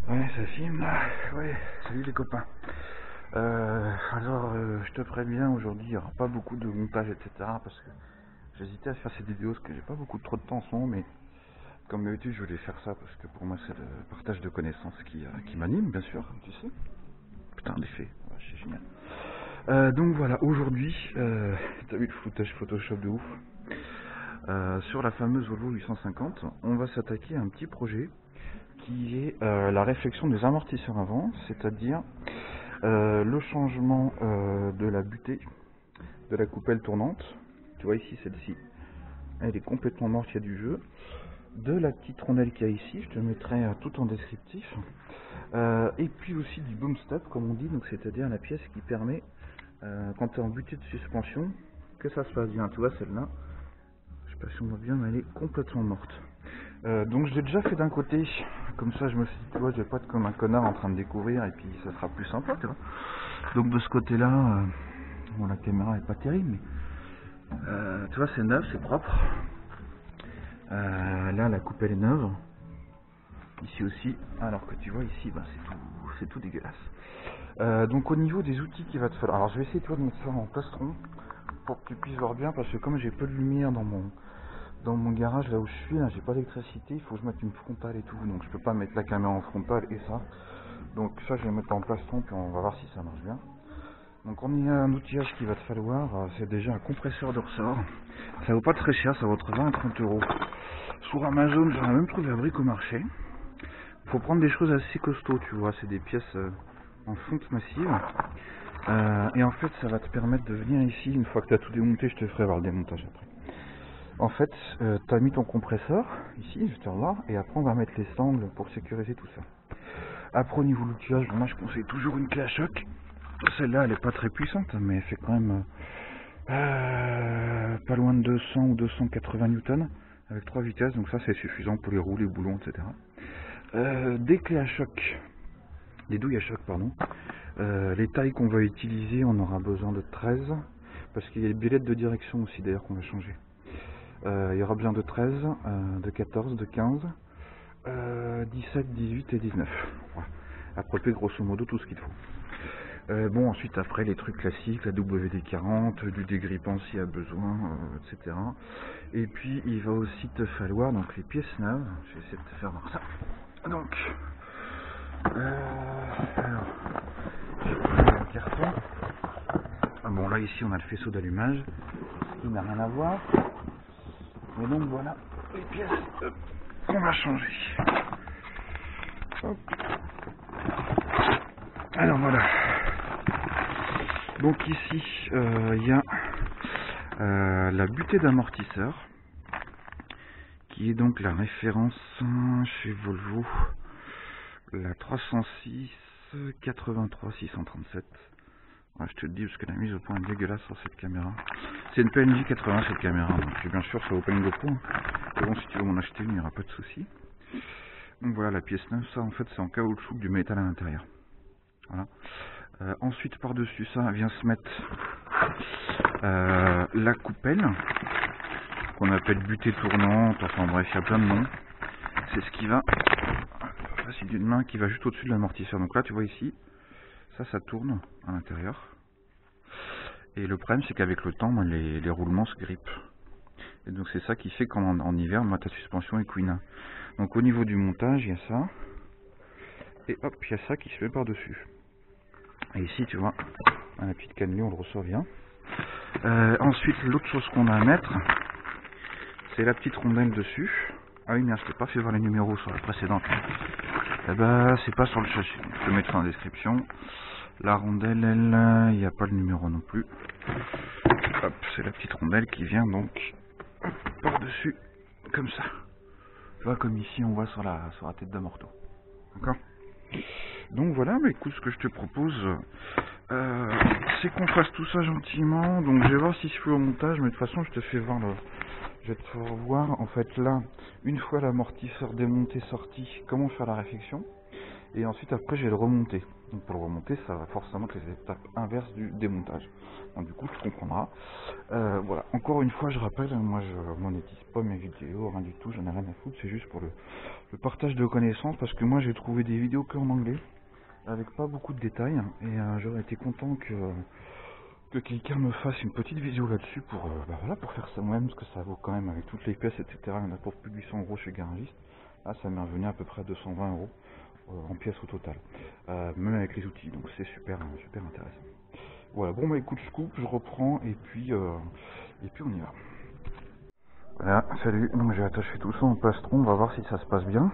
Ouais, ça filme là. Ouais, salut les copains. Je te préviens, aujourd'hui il n'y aura pas beaucoup de montage, etc. Parce que j'hésitais à faire ces vidéos parce que j'ai pas beaucoup trop de temps en ce moment, mais comme d'habitude, je voulais faire ça parce que pour moi c'est le partage de connaissances qui m'anime, bien sûr, tu sais. Putain, l'effet, ouais, c'est génial. Donc voilà, aujourd'hui, t'as vu le foutage Photoshop de ouf. Sur la fameuse Volvo 850, on va s'attaquer à un petit projet qui est la réflexion des amortisseurs avant, c'est-à-dire le changement de la butée de la coupelle tournante. Tu vois ici, celle-ci, elle est complètement morte, il y a du jeu. De la petite rondelle qu'il y a ici, je te mettrai tout en descriptif. Et puis aussi du boom stop, comme on dit, donc c'est-à-dire la pièce qui permet, quand tu es en butée de suspension, que ça se passe bien. Tu vois, celle-là, je sais pas si on voit bien, mais elle est complètement morte. Donc je l'ai déjà fait d'un côté, comme ça je me suis dit, tu vois, je vais pas être comme un connard en train de découvrir, et puis ça sera plus sympa, tu vois. Donc de ce côté-là, bon, la caméra est pas terrible, mais tu vois, c'est neuf, c'est propre. Là, la coupe elle est neuve. Ici aussi, alors que tu vois ici, bah, c'est tout dégueulasse. Donc au niveau des outils qu'il va te falloir, alors je vais essayer, tu vois, de mettre ça en plastron pour que tu puisses voir bien, parce que comme j'ai peu de lumière dans mon garage, là où je suis, là, j'ai pas d'électricité, il faut que je mette une frontale et tout, donc je peux pas mettre la caméra en frontale et ça. Donc ça, je vais mettre en plastron, puis on va voir si ça marche bien. Donc on y a un outillage qu'il va te falloir, c'est déjà un compresseur de ressort. Ça vaut pas très cher, ça vaut entre 20 et 30 euros. Sur Amazon, j'en ai même trouvé à Bricomarché. Faut prendre des choses assez costauds, tu vois, c'est des pièces en fonte massive. Et en fait, ça va te permettre de venir ici, une fois que tu as tout démonté, je te ferai voir le démontage après. En fait, tu as mis ton compresseur, ici, je te revois, et après on va mettre les sangles pour sécuriser tout ça. Après au niveau de l'outillage, moi je conseille toujours une clé à choc. Celle-là, elle est pas très puissante, mais elle fait quand même pas loin de 200 ou 280 newtons, avec 3 vitesses, donc ça c'est suffisant pour les roues, les boulons, etc. Des clés à choc, des douilles à choc, pardon. Les tailles qu'on va utiliser, on aura besoin de 13, parce qu'il y a les billettes de direction aussi d'ailleurs qu'on va changer. Il y aura besoin de 13, de 14, de 15, 17, 18 et 19. Voilà. À peu près grosso modo tout ce qu'il faut. Bon, ensuite après les trucs classiques, la WD-40, du dégrippant s'il y a besoin, etc. Et puis il va aussi te falloir donc les pièces neuves. Je vais essayer de te faire voir ça. Donc, alors, j'ai pris un carton. Ah bon, là ici on a le faisceau d'allumage, il n'a rien à voir. Mais donc voilà les pièces qu'on va changer. Hop. Alors voilà. Donc ici il y a la butée d'amortisseur qui est donc la référence chez Volvo, la 306 83 637. Ouais, je te le dis parce que la mise au point est dégueulasse sur cette caméra. C'est une PNJ 80 cette caméra, donc bien sûr ça vaut pas une GoPro. Mais bon, si tu veux m'en acheter une, il n'y aura pas de souci. Donc voilà la pièce neuve, ça en fait c'est en caoutchouc du métal à l'intérieur. Voilà. Ensuite par-dessus ça vient se mettre la coupelle, qu'on appelle butée tournante, enfin bref il y a plein de noms. C'est ce qui va, facile d'une main, qui va juste au-dessus de l'amortisseur. Donc là tu vois ici, ça tourne à l'intérieur. Et le problème c'est qu'avec le temps, les roulements se grippent. Et donc c'est ça qui fait qu'en hiver, ta suspension est queen. Donc au niveau du montage, il y a ça. Et hop, il y a ça qui se met par-dessus. Et ici tu vois, la petite cannelure, on le ressort bien. Ensuite l'autre chose qu'on a à mettre, c'est la petite rondelle dessus. Ah oui merde, je t'ai pas fait voir les numéros sur la précédente. Eh ben c'est pas sur le châssis, je te mettrai en description. La rondelle, elle, il n'y a pas le numéro non plus. Hop, c'est la petite rondelle qui vient donc par-dessus, comme ça. Tu vois, comme ici on voit sur la tête d'amorto. D'accord? Donc voilà, mais écoute, ce que je te propose, c'est qu'on fasse tout ça gentiment. Donc je vais voir si je fais au montage, mais de toute façon je te fais voir je vais te faire voir en fait là, une fois l'amortisseur démonté sorti, comment faire la réflexion. Et ensuite après je vais le remonter. Donc pour le remonter, ça va forcément être les étapes inverses du démontage. Donc du coup tu comprendras. Voilà, encore une fois je rappelle, moi je monétise pas mes vidéos, rien du tout, j'en ai rien à foutre, c'est juste pour le partage de connaissances, parce que moi j'ai trouvé des vidéos que en anglais, avec pas beaucoup de détails, et j'aurais été content que quelqu'un me fasse une petite vidéo là-dessus pour, voilà, pour faire ça moi-même, parce que ça vaut quand même, avec toutes les pièces, etc., il y en a pour plus de 800 € chez Garagiste. Là ça m'est revenu à peu près à 220 € en pièces au total, même avec les outils, donc c'est super, super intéressant. Voilà, bon bah écoute, je coupe, je reprends, et puis on y va. Voilà, salut, donc j'ai attaché tout ça en plastron, on va voir si ça se passe bien.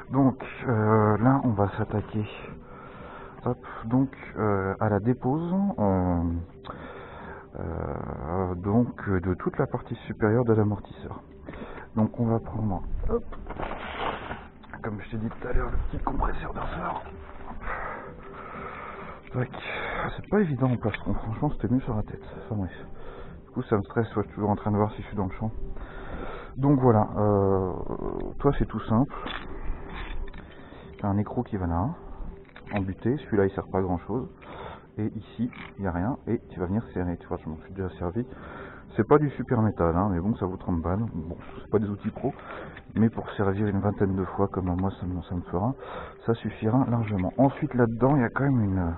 Donc là on va s'attaquer à la dépose donc de toute la partie supérieure de l'amortisseur. Donc on va prendre, hop, comme je t'ai dit tout à l'heure, le petit compresseur de ressort. C'est pas évident en plastron, franchement c'était mieux sur la tête. Enfin bref, du coup ça me stresse, je suis toujours en train de voir si je suis dans le champ. Donc voilà, toi c'est tout simple. T'as un écrou qui va là, embuté, celui-là il sert pas à grand chose. Et ici, il n'y a rien, et tu vas venir serrer, tu vois, je m'en suis déjà servi. C'est pas du super métal, hein, mais bon, ça vaut 30 balles. Bon, c'est pas des outils pro, mais pour servir une vingtaine de fois, comme moi ça me fera, ça suffira largement. Ensuite, là-dedans, il y a quand même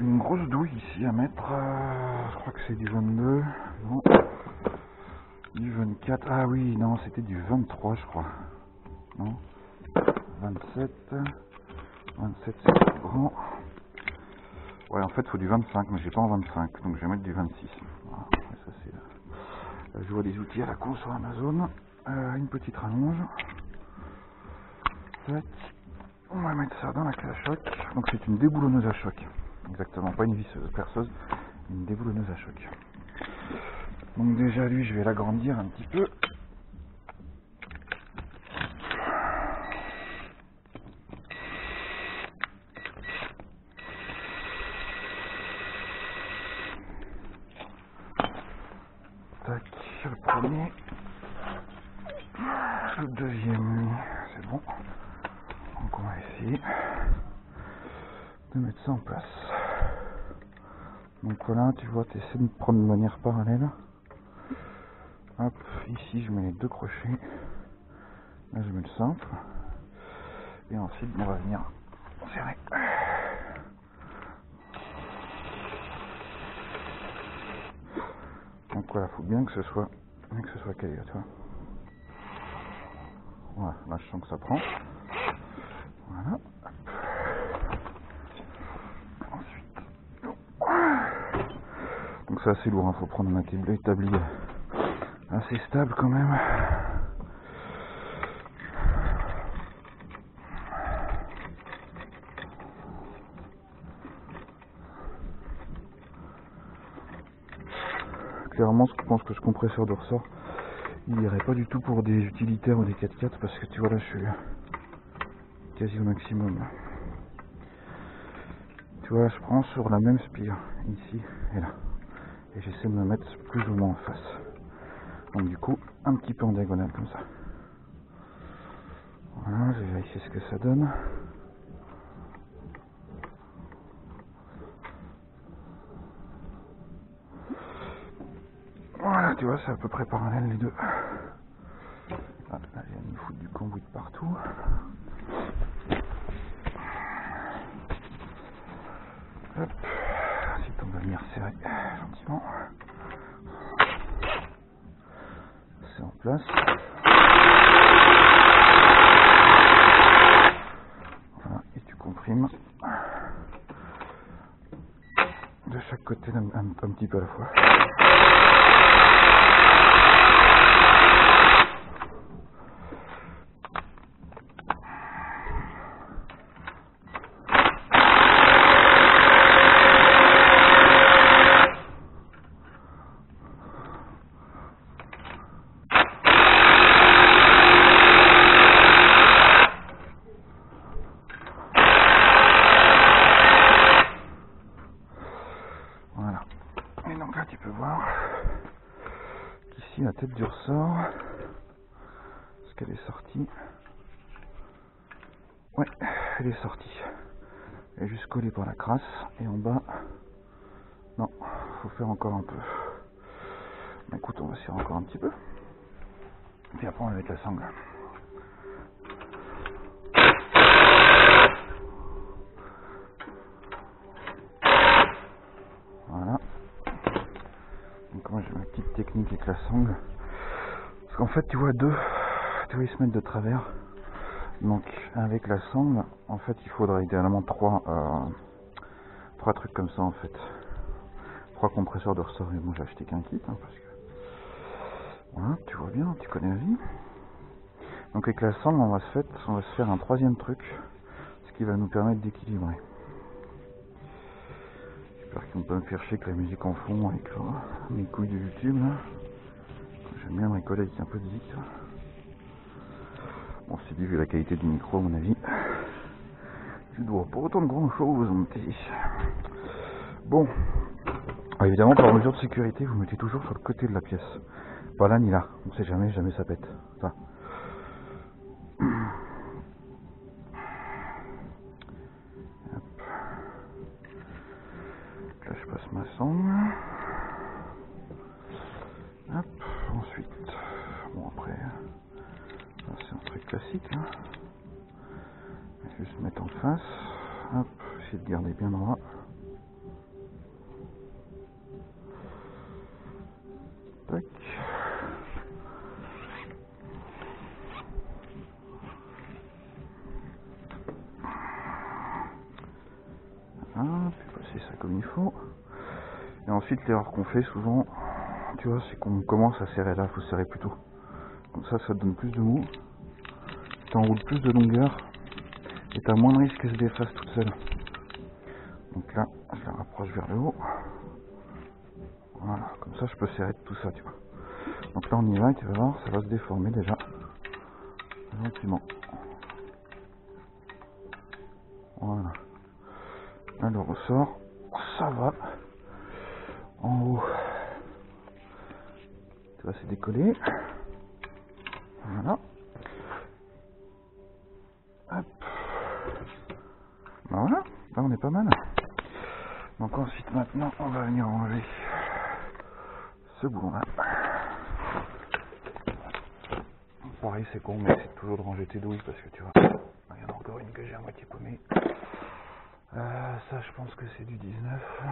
une grosse douille ici à mettre. Je crois que c'est du 22, non, du 24. Ah oui, non, c'était du 23, je crois. Non, 27, 27 c'est plus grand. Ouais, en fait, il faut du 25, mais j'ai pas en 25, donc je vais mettre du 26. Voilà, ça c'est je vois des outils à la con sur Amazon. Une petite rallonge. On va mettre ça dans la clé à choc. Donc c'est une déboulonneuse à choc. Exactement, pas une visseuse perceuse, une déboulonneuse à choc. Donc déjà lui, je vais l'agrandir un petit peu. Tac, le premier. Le deuxième, c'est bon. Donc on va essayer de mettre ça en place. Donc voilà, tu vois, tu essaies de prendre de manière parallèle. Hop, ici je mets les deux crochets. Là je mets le simple. Et ensuite on va venir serrer. Donc voilà, faut bien que ce soit calé, tu vois. Voilà, là je sens que ça prend. Voilà. Ensuite. Donc c'est assez lourd, hein. Faut prendre un établi assez stable quand même. Clairement, je pense que ce compresseur de ressort, il irait pas du tout pour des utilitaires ou des 4x4 parce que tu vois là, je suis quasi au maximum. Tu vois, je prends sur la même spire, ici et là, et j'essaie de me mettre plus ou moins en face. Donc du coup, un petit peu en diagonale comme ça. Voilà, je vais vérifier ce que ça donne. Voilà, tu vois, c'est à peu près parallèle les deux. Ah, là, il y a une foutre du cambouis de partout. Hop, ensuite on va venir serrer gentiment. C'est en place. Voilà, et tu comprimes de chaque côté un petit peu à la fois. Voilà. Et donc là tu peux voir qu'ici la tête du ressort, est-ce qu'elle est sortie? Ouais, elle est sortie. Elle est juste collée par la crasse. Et en bas, non, faut faire encore un peu. Bah, écoute, on va serrer encore un petit peu. Puis après on va mettre la sangle. Voilà. Donc moi j'ai ma petite technique avec la sangle. Parce qu'en fait tu vois deux ils se mettent de travers. Donc avec la sangle, en fait il faudrait idéalement trois trucs comme ça en fait. 3 compresseurs de ressort. Et moi j'ai acheté qu'un kit hein, parce que voilà, tu vois bien, tu connais la vie. Donc avec la sangle on va se faire un troisième truc, ce qui va nous permettre d'équilibrer. J'espère qu'ils vont pas me faire chier avec la musique en fond avec mes couilles de YouTube là. J'aime bien bricoler avec un peu de zik. Bon, c'est dû vu la qualité du micro à mon avis. Tu dois pas autant de grand chose, mon petit. Bon. Alors, évidemment, par mesure de sécurité, vous mettez toujours sur le côté de la pièce. Pas là ni là. On sait jamais ça pète. Ça. Hop. Là, je passe ma sangle. Hop. Ensuite. Bon, après. C'est un truc classique. Hein. Juste mettre en face. Hop. Essayer de garder bien droit. Tac. Voilà, puis passer ça comme il faut. Et ensuite l'erreur qu'on fait souvent, tu vois, c'est qu'on commence à serrer là, il faut serrer plus tôt. Comme ça, ça te donne plus de mou. Tu enroules plus de longueur. Et tu as moins de risque qu'elle se défasse toute seule. Donc là, je la rapproche vers le haut. Voilà, comme ça je peux serrer tout ça, tu vois. Donc là on y va et tu vas voir, ça va se déformer déjà. Gentiment. Voilà. Là le ressort, ça va. En haut. Tu vois, c'est décollé. Voilà. Hop. Ben voilà, là on est pas mal. Donc ensuite maintenant on va venir enlever ce boulon là. Pareil c'est con mais c'est toujours de ranger tes douilles parce que tu vois, il y en a encore une que j'ai à moitié paumée. Ça je pense que c'est du 19.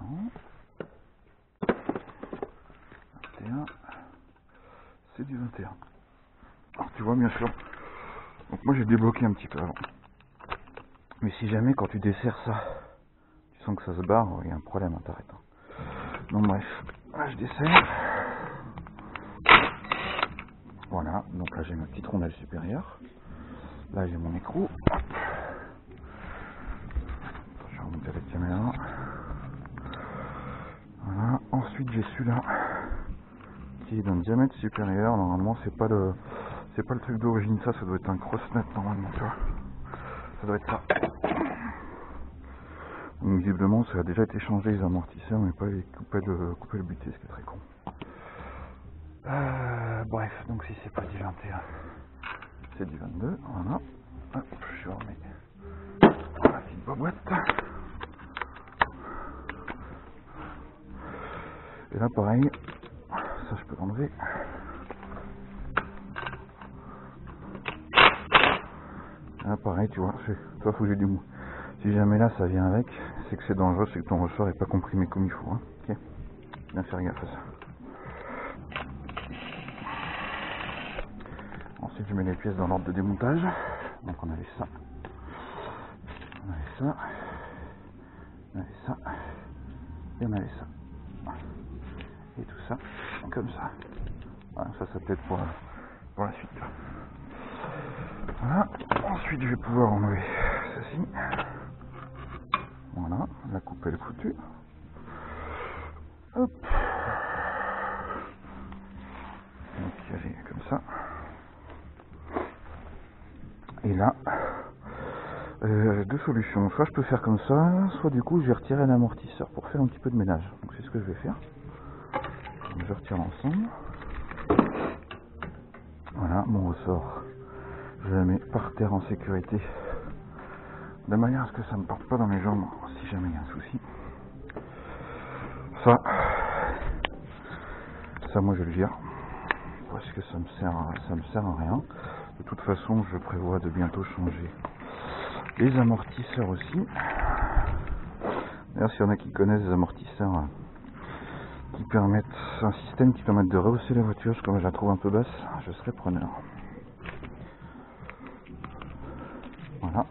Non. 21. C'est du 21. Alors tu vois bien sûr. Donc moi j'ai débloqué un petit peu avant. Mais si jamais quand tu desserres ça, tu sens que ça se barre, il y a un problème, hein, t'arrêtes. Donc bref, là je desserre. Voilà, donc là j'ai ma petite rondelle supérieure. Là j'ai mon écrou. Je vais remonter la caméra. Voilà, ensuite j'ai celui-là qui est d'un diamètre supérieur. Normalement c'est pas le truc d'origine, ça doit être un cross-net normalement, tu vois. Ça doit être ça. Donc visiblement ça a déjà été changé les amortisseurs mais pas les couper le buté, ce qui est très con. Bref, donc si c'est pas du 21, c'est du 22, voilà. Hop, je remets la petite boîte. Et là pareil, ça je peux l'enlever. Là pareil, tu vois, toi faut que j'ai du mou. Si jamais là ça vient avec, c'est que c'est dangereux, c'est que ton ressort est pas comprimé comme il faut. Hein. Ok, bien faire gaffe à ça. Ensuite je mets les pièces dans l'ordre de démontage. Donc on avait ça. On avait ça. On avait ça. Et on avait ça. Et tout ça. Comme ça. Voilà, ça peut-être pour la suite. Voilà. Ensuite je vais pouvoir enlever ceci. Voilà. La coupe elle est foutue. Hop. Donc elle est comme ça. Et là, deux solutions. Soit je peux faire comme ça, soit du coup je vais retirer l'amortisseur pour faire un petit peu de ménage. Donc c'est ce que je vais faire. Donc, je retire l'ensemble. Voilà, mon ressort. Je Je la mets par terre en sécurité, de manière à ce que ça ne parte pas dans mes jambes si jamais il y a un souci. Ça moi je le gère, parce que ça me sert à rien. De toute façon, je prévois de bientôt changer les amortisseurs aussi. D'ailleurs, s'il y en a qui connaissent des amortisseurs qui permettent, un système qui permet de rehausser la voiture, comme je la trouve un peu basse, je serais preneur. Voilà.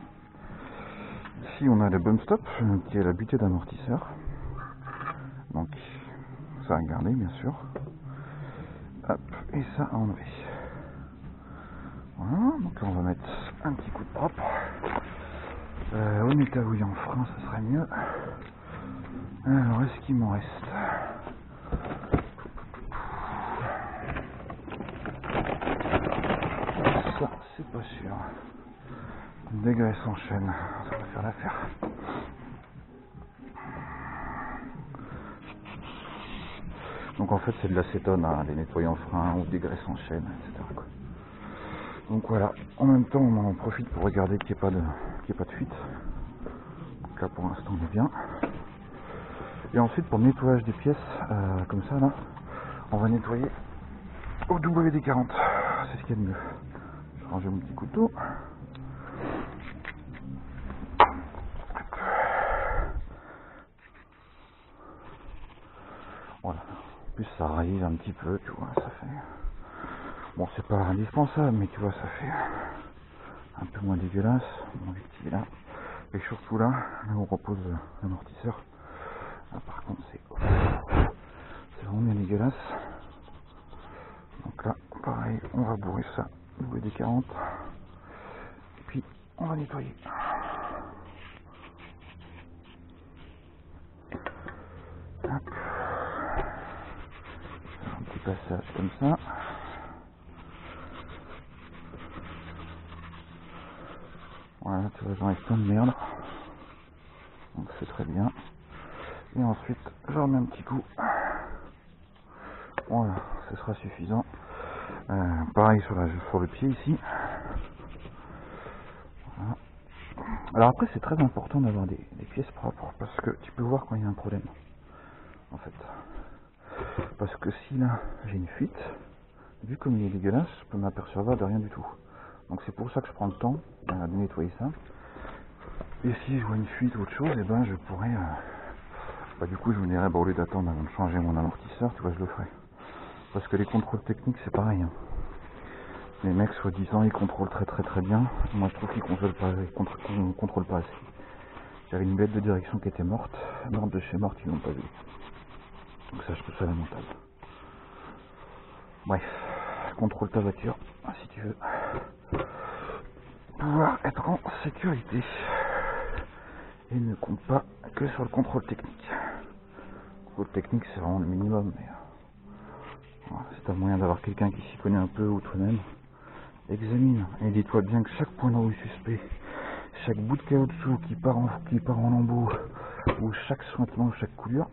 Ici, on a le bump stop, qui est la butée d'amortisseur. Donc, ça à garder, bien sûr. Hop, et ça à enlever. Voilà, donc là on va mettre un petit coup de propre. Au état où il y a en frein, ça serait mieux. Alors, est-ce qu'il m'en reste? Ça, c'est pas sûr. Dégraisse en chaîne, ça va faire l'affaire. Donc en fait, c'est de l'acétone à les nettoyer en frein ou dégraisse en chaîne, etc. quoi. Donc voilà, en même temps on en profite pour regarder qu'il n'y ait pas de fuite. Donc là pour l'instant on est bien. Et ensuite pour le nettoyage des pièces, comme ça là, on va nettoyer au WD-40. C'est ce qu'il y a de mieux. Je vais ranger mon petit couteau. Voilà. En plus ça raye un petit peu, tu vois, ça fait... Bon, c'est pas indispensable, mais tu vois, ça fait un peu moins dégueulasse. Mon victime est là. Et surtout là où on repose l'amortisseur. Là, par contre, c'est vraiment bien dégueulasse. Donc là, pareil, on va bourrer ça, WD-40. Et puis, on va nettoyer. Hop. Un petit passage comme ça. Voilà, tu vois, j'enlève plein de merde. Donc c'est très bien. Et ensuite, je remets un petit coup. Voilà, ce sera suffisant. Pareil sur le pied ici. Voilà. Alors après, c'est très important d'avoir des pièces propres parce que tu peux voir quand il y a un problème. En fait. Parce que si là, j'ai une fuite, vu comme il est dégueulasse, je peux m'apercevoir de rien du tout. Donc c'est pour ça que je prends le temps de nettoyer ça. Et si je vois une fuite ou autre chose, et ben je pourrais... du coup je me dirais, au lieu d'attendre avant de changer mon amortisseur, tu vois, je le ferai. Parce que les contrôles techniques, c'est pareil. Hein. Les mecs, soi-disant, ils contrôlent très bien. Moi, je trouve qu'ils contrôlent pas assez. J'avais une bête de direction qui était morte. Morte de chez morte, ils l'ont pas vu. Donc ça, je trouve ça lamentable. Bref, contrôle ta voiture, si tu veux pouvoir être en sécurité. Et ne compte pas que sur le contrôle technique. Le contrôle technique, c'est vraiment le minimum. Mais si tu as moyen d'avoir quelqu'un qui s'y connaît un peu ou toi-même, examine et dis-toi bien que chaque point de rouille suspect, chaque bout de caoutchouc qui part en lambeaux, ou chaque sointement ou chaque coulure,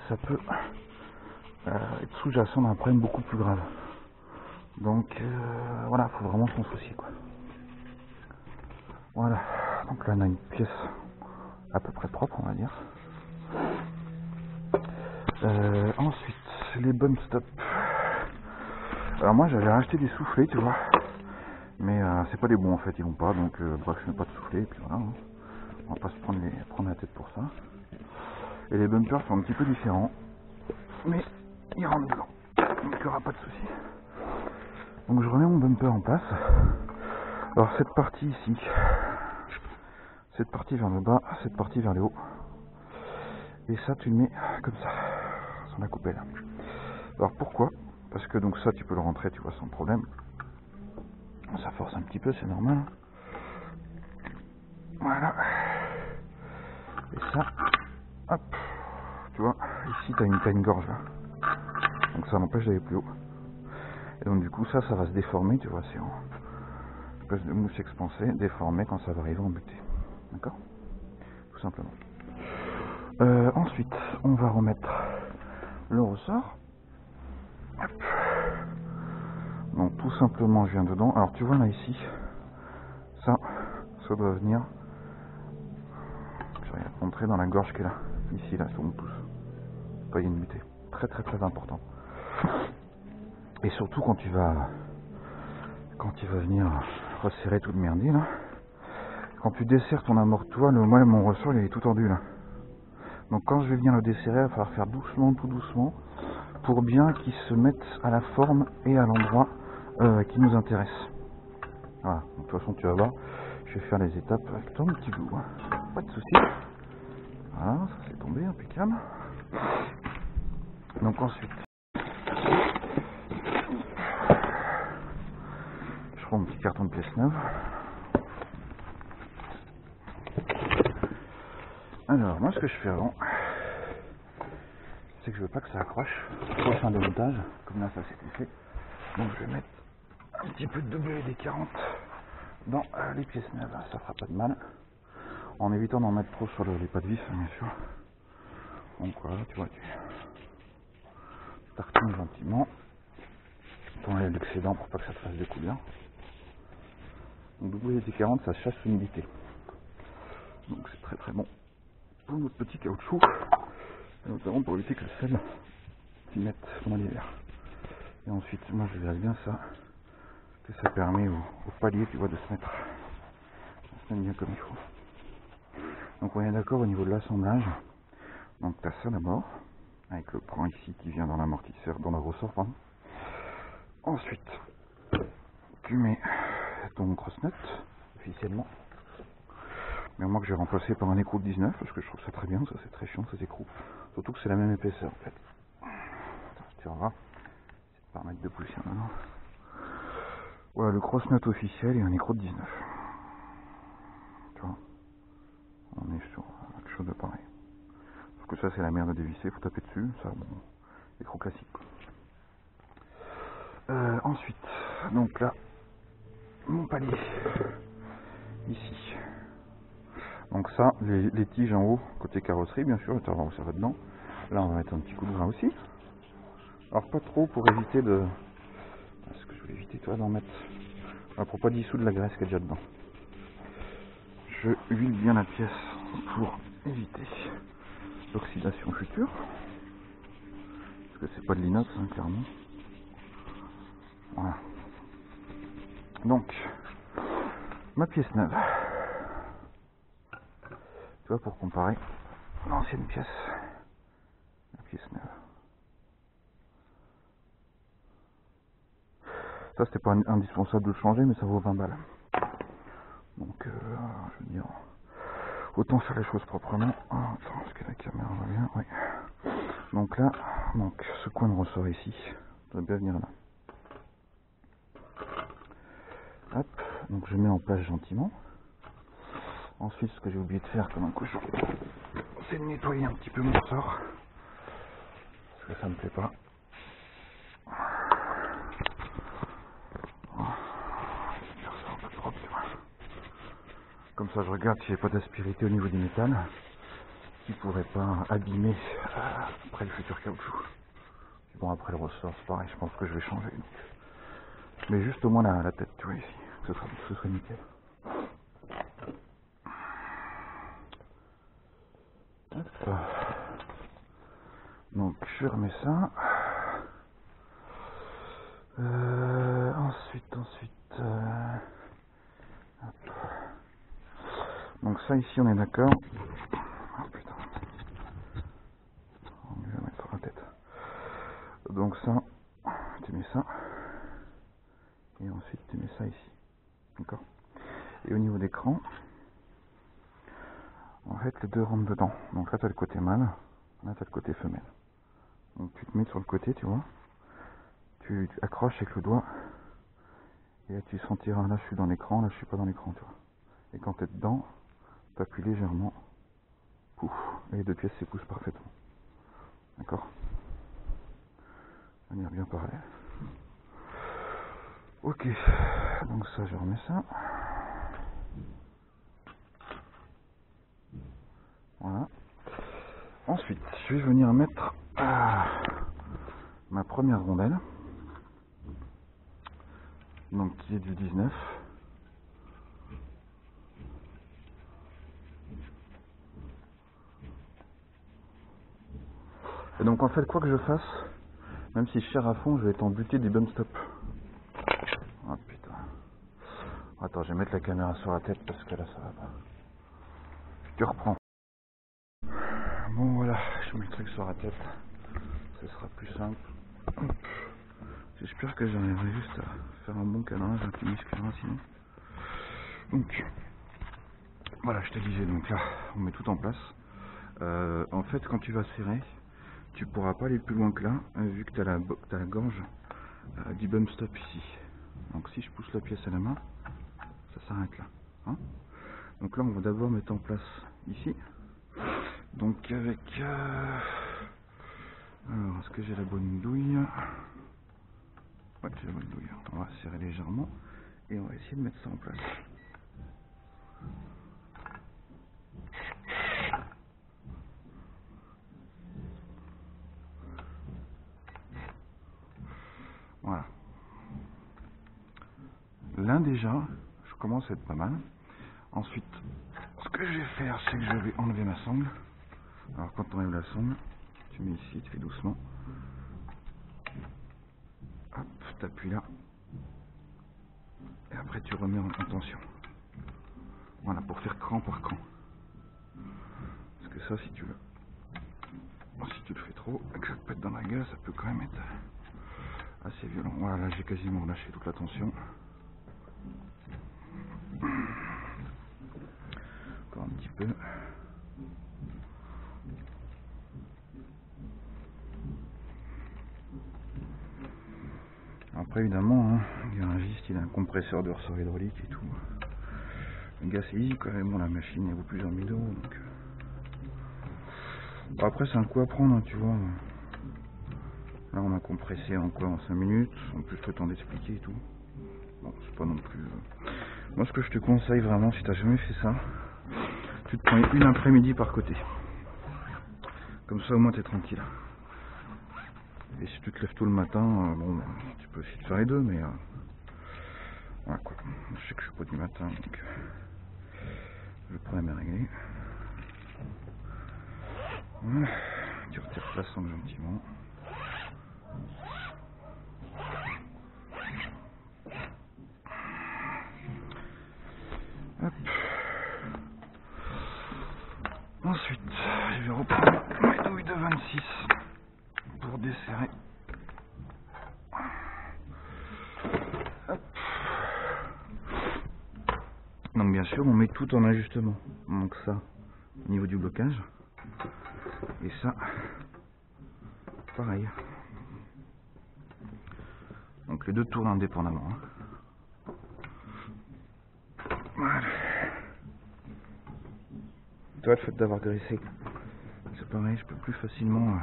ça peut être sous-jacent d'un problème beaucoup plus grave. Donc voilà, faut vraiment s'en soucier quoi. Voilà, donc là on a une pièce à peu près propre on va dire. Ensuite, les bump stop. Alors moi j'avais racheté des soufflets tu vois. Mais c'est pas des bons en fait, ils vont pas, donc bref je mets pas de soufflet, et puis voilà. Hein. On va pas se prendre la tête pour ça. Et les bumpers sont un petit peu différents, mais ils rentrent dedans, donc il n'y aura pas de souci. Donc je remets mon bumper en place. Alors cette partie ici, cette partie vers le bas, cette partie vers le haut. Et ça tu le mets comme ça, sur la coupelle. Alors pourquoi? Parce que donc ça tu peux le rentrer tu vois sans problème. Ça force un petit peu, c'est normal. Voilà. Et ça, hop, tu vois, ici t'as une gorge là. Donc ça m'empêche d'aller plus haut. Et donc du coup ça va se déformer, tu vois, c'est en espèce de mousse expansée, déformée quand ça va arriver en butée. D'accord? Tout simplement. Ensuite, on va remettre le ressort. Hop. Donc tout simplement je viens dedans. Alors tu vois là ici, ça doit venir. Je vais te montrer dans la gorge qui est là. Ici, là, sur mon pouce. Pas une butée. Très très très important. Et surtout quand tu vas venir resserrer tout le merdier là. Quand tu desserres ton amortoir, moi mon ressort il est tout tendu là. Donc quand je vais venir le desserrer, il va falloir faire doucement, tout doucement, pour bien qu'il se mette à la forme et à l'endroit qui nous intéresse. Voilà, donc, de toute façon tu vas voir, je vais faire les étapes avec ton petit goût. Hein. Pas de soucis. Voilà, ça c'est tombé, impeccable. Donc ensuite, je prends mon petit carton de pièces neuves. Alors, moi ce que je fais avant, c'est que je veux pas que ça accroche. Prochain démontage, comme là ça s'était fait. Donc je vais mettre un petit peu de WD-40 dans les pièces neuves, ça fera pas de mal. En évitant d'en mettre trop sur les pas de vis, bien sûr. Donc voilà, tu vois, tu tartines gentiment. T'enlèves l'excédent pour pas que ça te fasse des coups bien. Donc WD-40, ça chasse l'humidité. Donc c'est très très bon pour notre petit caoutchouc. Et notamment pour éviter que le sel s'y mette pendant l'hiver. Et ensuite, moi je verrai bien ça, que ça permet au palier, tu vois, de se mettre bien comme il faut. Donc on est d'accord au niveau de l'assemblage. Donc tu as ça d'abord, avec le pran ici qui vient dans l'amortisseur, dans le ressort, pardon. Ensuite, tu mets ton cross-nut, officiellement. Mais moi que j'ai remplacé par un écrou de 19, parce que je trouve ça très bien, ça c'est très chiant ces écrous. Surtout que c'est la même épaisseur en fait. Tu verras, c'est pas mettre de poussière maintenant. Voilà, le cross-nut officiel et un écrou de 19. Tu vois, on est sur quelque chose de pareil. Parce que ça c'est la merde à dévisser, faut taper dessus, ça bon, écrou classique quoi. Ensuite, donc là, mon palier, ici. Donc ça, les tiges en haut, côté carrosserie bien sûr, tu vas voir où ça va dedans. Là on va mettre un petit coup de gras aussi. Alors pas trop pour éviter de... Ce que je voulais éviter toi d'en mettre... pour pas dissoudre la graisse qu'il y a déjà dedans. Je huile bien la pièce pour éviter l'oxydation future. Parce que c'est pas de l'inox hein, clairement. Voilà. Donc, ma pièce neuve. Tu vois, pour comparer l'ancienne pièce, la pièce neuve. Ça, c'était pas indispensable de le changer, mais ça vaut 20 balles. Donc, je veux dire, autant faire les choses proprement. Ah, attends, est-ce que la caméra va bien? Oui. Donc là, donc, ce coin de ressort ici, doit bien venir là. Hop, donc je mets en place gentiment. Ensuite, ce que j'ai oublié de faire comme un cochon, c'est de nettoyer un petit peu mon ressort. Parce que ça me plaît pas. Faire ça un peu propre, tu vois. Comme ça, je regarde s'il n'y a pas d'aspérité au niveau du métal qui pourrait pas abîmer après le futur caoutchouc. Bon, après le ressort, c'est pareil, je pense que je vais changer. Donc. Mais juste au moins la tête, tu vois, ici, que ce soit nickel. Hop. Donc, je remets ça. Ensuite. Hop. Donc ça, ici, on est d'accord. Oh putain. On va mettre sur la tête. Donc ça, tu mets ça. Et ensuite, tu mets ça ici. D'accord. Et au niveau d'écran, en fait, les deux rentrent dedans. Donc là, tu as le côté mâle, là, tu as le côté femelle. Donc tu te mets sur le côté, tu vois. Tu accroches avec le doigt. Et là, tu sentiras, là, je suis dans l'écran, là, je suis pas dans l'écran, tu vois. Et quand tu es dedans, tu appuies légèrement. Pouf. Et les deux pièces s'épousent parfaitement. D'accord. De manière bien parallèle. Ok. Donc ça, je remets ça. Voilà. Ensuite, je vais venir mettre ma première rondelle, donc qui est du 19. donc en fait, quoi que je fasse, même si je serre à fond, je vais être en butée du bump stop. Oh putain. Attends, je vais mettre la caméra sur la tête parce que là ça va pas. Tu reprends. Bon voilà, je mets le truc sur la tête. Ce sera plus simple. Hop. J'espère que j'arriverai juste à faire un bon cadrage anti-musculaire sinon. Donc voilà, je te disais, donc là on met tout en place. En fait, quand tu vas serrer, tu pourras pas aller plus loin que là, vu que tu as la gorge du bump stop ici. Donc si je pousse la pièce à la main, ça s'arrête là. Hein, donc là on va d'abord mettre en place ici. Donc avec... alors, est-ce que j'ai la bonne douille? Ouais, j'ai la bonne douille. On va serrer légèrement et on va essayer de mettre ça en place. Voilà. Là déjà, je commence à être pas mal. Ensuite, ce que je vais faire, c'est que je vais enlever ma sangle. Alors quand on enlève la sangle, tu mets ici, tu fais doucement. Hop, t'appuies là. Et après tu remets en tension. Voilà, pour faire cran par cran. Parce que ça, si tu le fais trop, et que ça te pète dans la gueule, ça peut quand même être assez violent. Voilà, là j'ai quasiment relâché toute la tension. Encore un petit peu. Après évidemment, hein, le garagiste il a un compresseur de ressort hydraulique et tout. Le gars c'est easy quand même, bon, la machine elle vaut plusieurs mille euros donc... Bon, après c'est un coup à prendre, hein, tu vois. Là on a compressé en quoi, en 5 minutes, en plus le temps d'expliquer et tout. Bon, c'est pas non plus... Moi ce que je te conseille vraiment, si t'as jamais fait ça, tu te prends une après-midi par côté. Comme ça au moins t'es tranquille. Et si tu te lèves tôt le matin, bon, tu peux aussi te faire les deux, mais... voilà quoi. Je sais que je suis pas du matin, donc... le problème est réglé. Voilà. Tu retires la sangle gentiment. Hop. Ensuite, je vais reprendre mes douilles de 26 pour desserrer. Hop. Donc bien sûr, on met tout en ajustement. Donc ça, au niveau du blocage. Et ça, pareil. Donc les deux tournent indépendamment. Hein. Voilà. Toi, le fait d'avoir graissé, c'est pareil, je peux plus facilement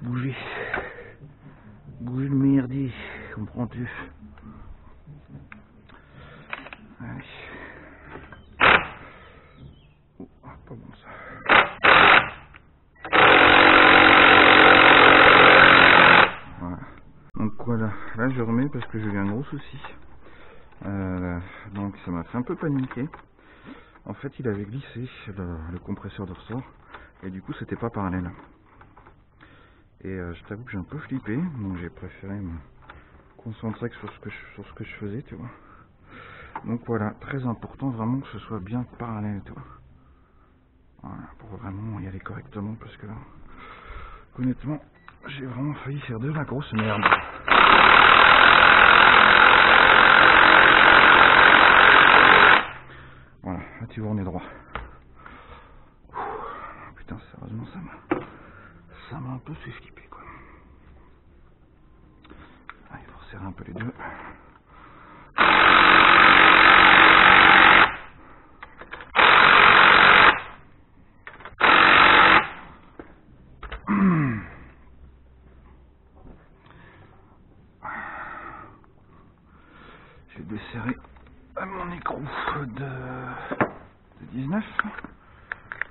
bouger le merdier, comprends-tu? Allez. Oh, pas bon ça. Voilà. Donc voilà, là je remets parce que j'ai eu un gros souci. Donc ça m'a fait un peu paniquer. En fait, il avait glissé le compresseur de ressort et du coup, c'était pas parallèle. Et je t'avoue que j'ai un peu flippé, donc j'ai préféré me concentrer sur ce que je faisais, tu vois. Donc voilà, très important vraiment que ce soit bien parallèle, tu vois. Voilà, pour vraiment y aller correctement, parce que là, honnêtement, j'ai vraiment failli faire de la grosse merde. Voilà, là tu vois, on est droit. Putain, sérieusement, ça m'a un peu fait flipper, quoi. Ah, il faut resserrer un peu les deux. Je vais desserrer mon écrou de 19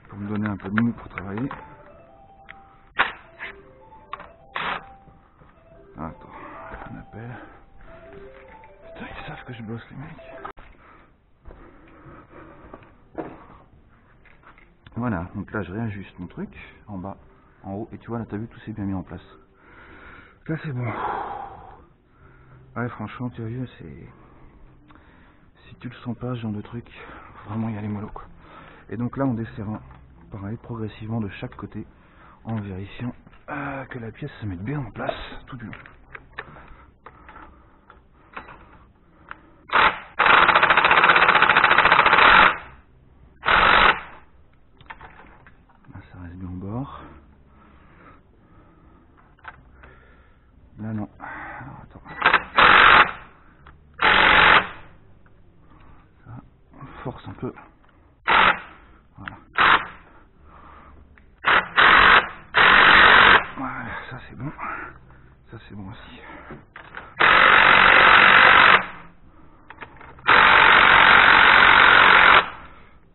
pour me donner un peu de mou pour travailler. Attends, on appelle. Putain, ils savent que je bosse, les mecs. Voilà, donc là je réajuste mon truc en bas en haut. Et tu vois, là, t'as vu, tout s'est bien mis en place. Là, c'est bon. Ouais, franchement, tu as vu, c'est... Si tu le sens pas, ce genre de truc, faut vraiment y aller mollo, quoi. Et donc là, on desserre, pareil, progressivement de chaque côté, en vérifiant que la pièce se mette bien en place tout du long. Là, ça reste bien au bord. Là, non. Alors, attends. Ça, on force un peu. Voilà. Voilà, ça c'est bon. Ça c'est bon aussi.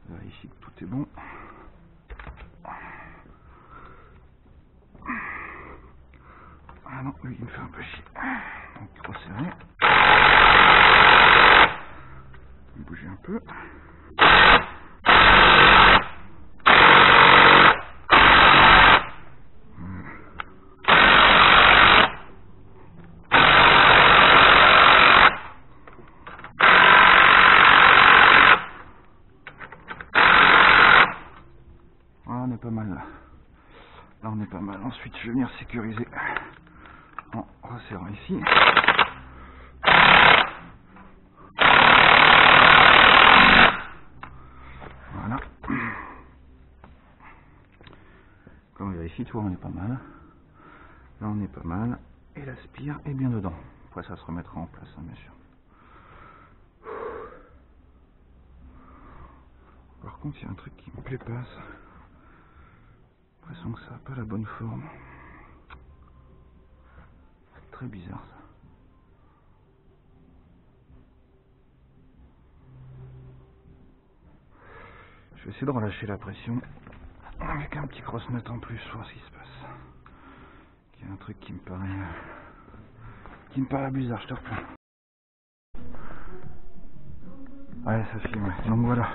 Vérifie que tout est bon. Ah non, lui il me fait un peu chier. Donc resserrer. Bouger un peu. On est pas mal là. Là on est pas mal. Ensuite je vais venir sécuriser en resserrant ici. Voilà. Quand on vérifie, tu vois, on est pas mal. Là on est pas mal. Et la spire est bien dedans. Après ça se remettra en place, hein, bien sûr. Par contre il y a un truc qui me plaît pas, ça. J'ai l'impression que ça n'a pas la bonne forme. C'est très bizarre ça. Je vais essayer de relâcher la pression avec un petit cross-nut en plus, voir ce qui se passe. Il y a un truc qui me paraît bizarre, je te reprends. Ouais, ça filme, ouais. Donc voilà.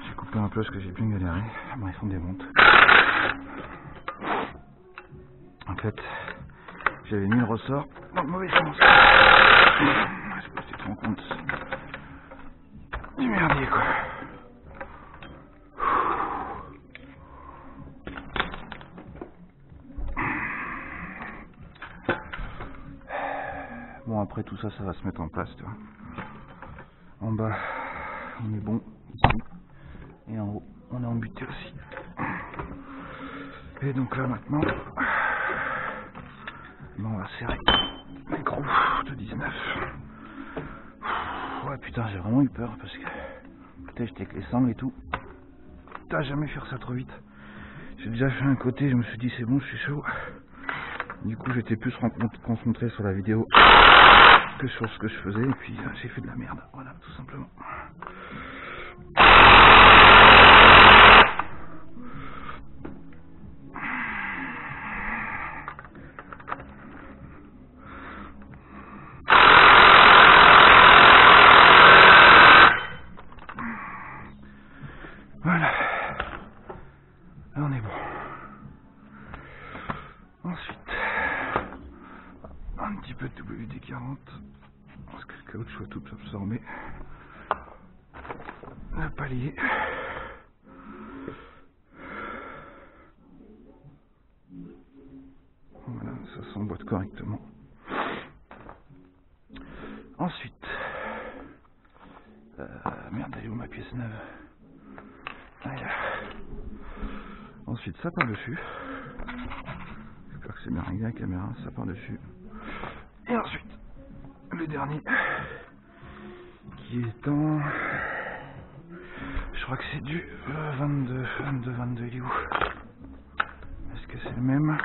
J'ai coupé un peu parce que j'ai bien galéré. Bref, on démonte. En fait, j'avais mis le ressort dans le mauvais sens. Je sais pas si tu te rends compte. Du merdier, quoi. Bon, après tout ça, ça va se mettre en place, tu vois. En bas, on est bon, ici. Et en haut, on est embuté aussi. Et donc là, maintenant, on va serrer les gros de 19. Ouais, putain, j'ai vraiment eu peur parce que... Putain, j'étais avec les sangles et tout. Putain, jamais faire ça trop vite. J'ai déjà fait un côté, je me suis dit, c'est bon, je suis chaud. Du coup, j'étais plus concentré sur la vidéo que sur ce que je faisais, et puis j'ai fait de la merde, voilà, tout simplement. Voilà, là on est bon. Ensuite, un petit peu de WD-40, parce que le caoutchouc soit tout absorbé. Le palier. Voilà, ça s'emboîte correctement. Ensuite, merde, elle est où ma pièce neuve? Ensuite, ça par dessus. J'espère que c'est bien réglé la caméra, ça par dessus. Et ensuite, le dernier, qui est en... Je crois que c'est du 22, il est où? Est-ce que c'est le même?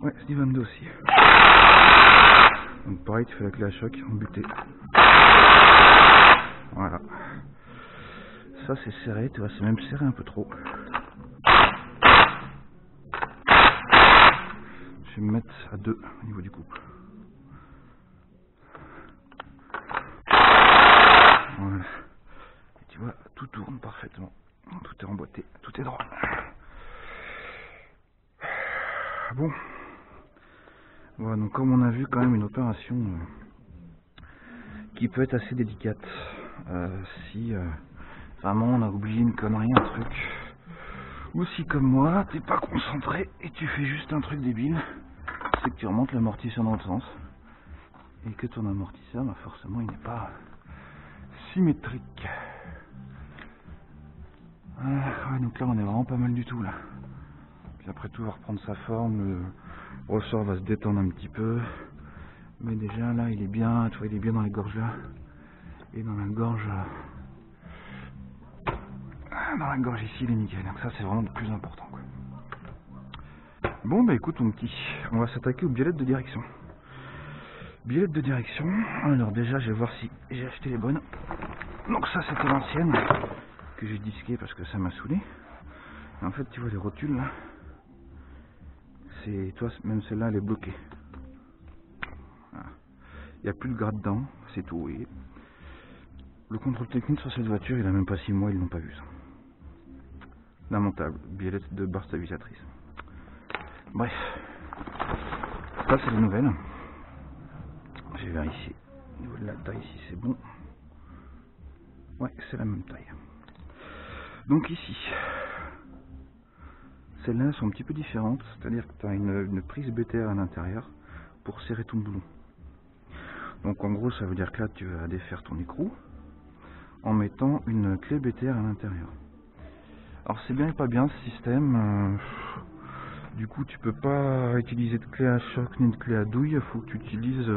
Ouais, c'est du 22 aussi. Donc pareil, tu fais la clé à choc, embuté. Voilà. Ça c'est serré, tu vois, c'est même serré un peu trop. Je vais me mettre à 2 au niveau du couple. Voilà. Et tu vois, tout tourne parfaitement. Tout est emboîté, tout est droit. Bon. Voilà, donc comme on a vu, quand même une opération qui peut être assez délicate. Si vraiment on a oublié une connerie, un truc. Ou si comme moi, t'es pas concentré et tu fais juste un truc débile, c'est que tu remontes l'amortisseur dans le sens. Et que ton amortisseur, bah forcément, il n'est pas symétrique. Ouais, donc là, on est vraiment pas mal du tout, là. Puis après, tout va reprendre sa forme, le ressort va se détendre un petit peu. Mais déjà, là, il est bien, tu vois, il est bien dans les gorges, là. Et dans la gorge... dans la gorge ici, il est nickel. Donc ça, c'est vraiment le plus important, quoi. Bon, bah écoute, mon petit, on va s'attaquer aux biellettes de direction. Biellettes de direction. Alors déjà, je vais voir si j'ai acheté les bonnes. Donc ça, c'était l'ancienne que j'ai disquée parce que ça m'a saoulé. Et en fait, tu vois les rotules là. C'est, toi, même celle-là, elle est bloquée. Voilà. Il n'y a plus de gras dedans, c'est tout. Et le contrôle technique sur cette voiture, il a même pas 6 mois, ils n'ont pas vu ça. Lamentable. Biellette de barre stabilisatrice. Bref, ça c'est la nouvelle. Je vais vérifier au niveau de la taille si c'est bon. Ouais, c'est la même taille. Donc ici, celles-là sont un petit peu différentes, c'est-à-dire que tu as une prise BTR à l'intérieur pour serrer ton boulon. Donc en gros, ça veut dire que là, tu vas défaire ton écrou en mettant une clé BTR à l'intérieur. Alors c'est bien et pas bien ce système. Du coup, tu peux pas utiliser de clé à choc ni de clé à douille. Il faut que tu utilises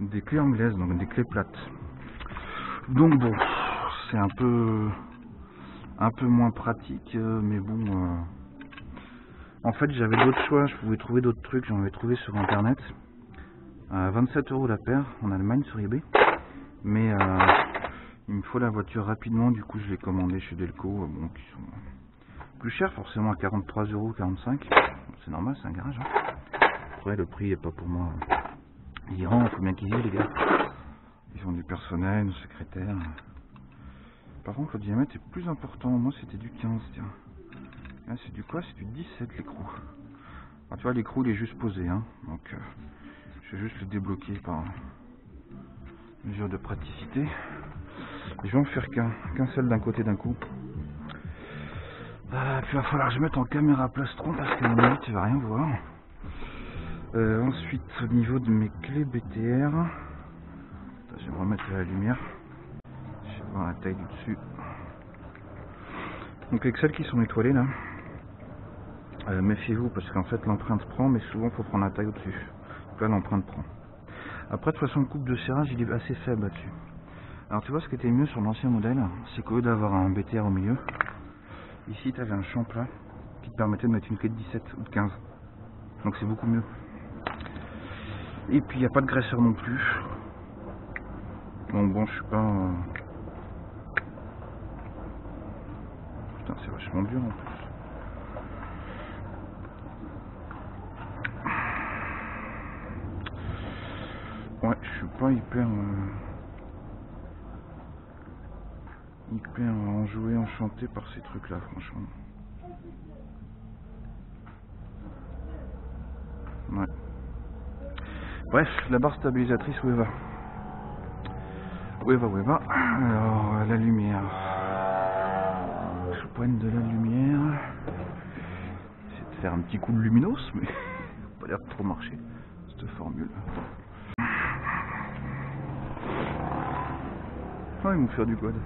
des clés anglaises, donc des clés plates. Donc bon, c'est un peu moins pratique, mais bon. En fait, j'avais d'autres choix. Je pouvais trouver d'autres trucs. J'en avais trouvé sur internet à 27 € la paire en Allemagne sur eBay. Mais il me faut la voiture rapidement. Du coup, je l'ai commandé chez Delco. Bon, qui sont plus chers forcément à 43 €, 45. C'est normal, c'est un garage. Hein. Après, le prix est pas pour moi. L'Iran, il faut bien qu'ils y aient, les gars. Ils ont du personnel, une secrétaire. Par contre, le diamètre est plus important. Moi, c'était du 15, tiens. Là, c'est du quoi? C'est du 17, l'écrou. Alors, tu vois, l'écrou, il est juste posé. Hein. Donc, je vais juste le débloquer par mesure de praticité. Je vais en faire qu'un seul d'un côté d'un coup. Puis il va falloir que je mette en caméra plastron parce qu'à mon avis tu vas rien voir. Ensuite au niveau de mes clés BTR, je vais remettre la lumière. Je vais voir la taille du dessus. Donc avec celles qui sont étoilées là, méfiez-vous parce qu'en fait l'empreinte prend, mais souvent il faut prendre la taille au-dessus. Donc là l'empreinte prend. Après de toute façon le couple de serrage il est assez faible là-dessus. Alors tu vois ce qui était mieux sur l'ancien modèle, c'est qu'au lieu d'avoir un BTR au milieu, ici tu avais un champ plat qui te permettait de mettre une clé de 17 ou de 15. Donc c'est beaucoup mieux. Et puis il n'y a pas de graisseur non plus. Donc bon, je suis pas... Putain, c'est vachement dur en plus. Ouais, je suis pas hyper enjoué, enchanté par ces trucs là, franchement. Ouais. Bref, la barre stabilisatrice, où elle va? Où elle va? Alors, la lumière. Je pointe de la lumière. J'essaie de faire un petit coup de luminos, mais pas l'air de trop marcher, cette formule. Oh, ils vont faire du code.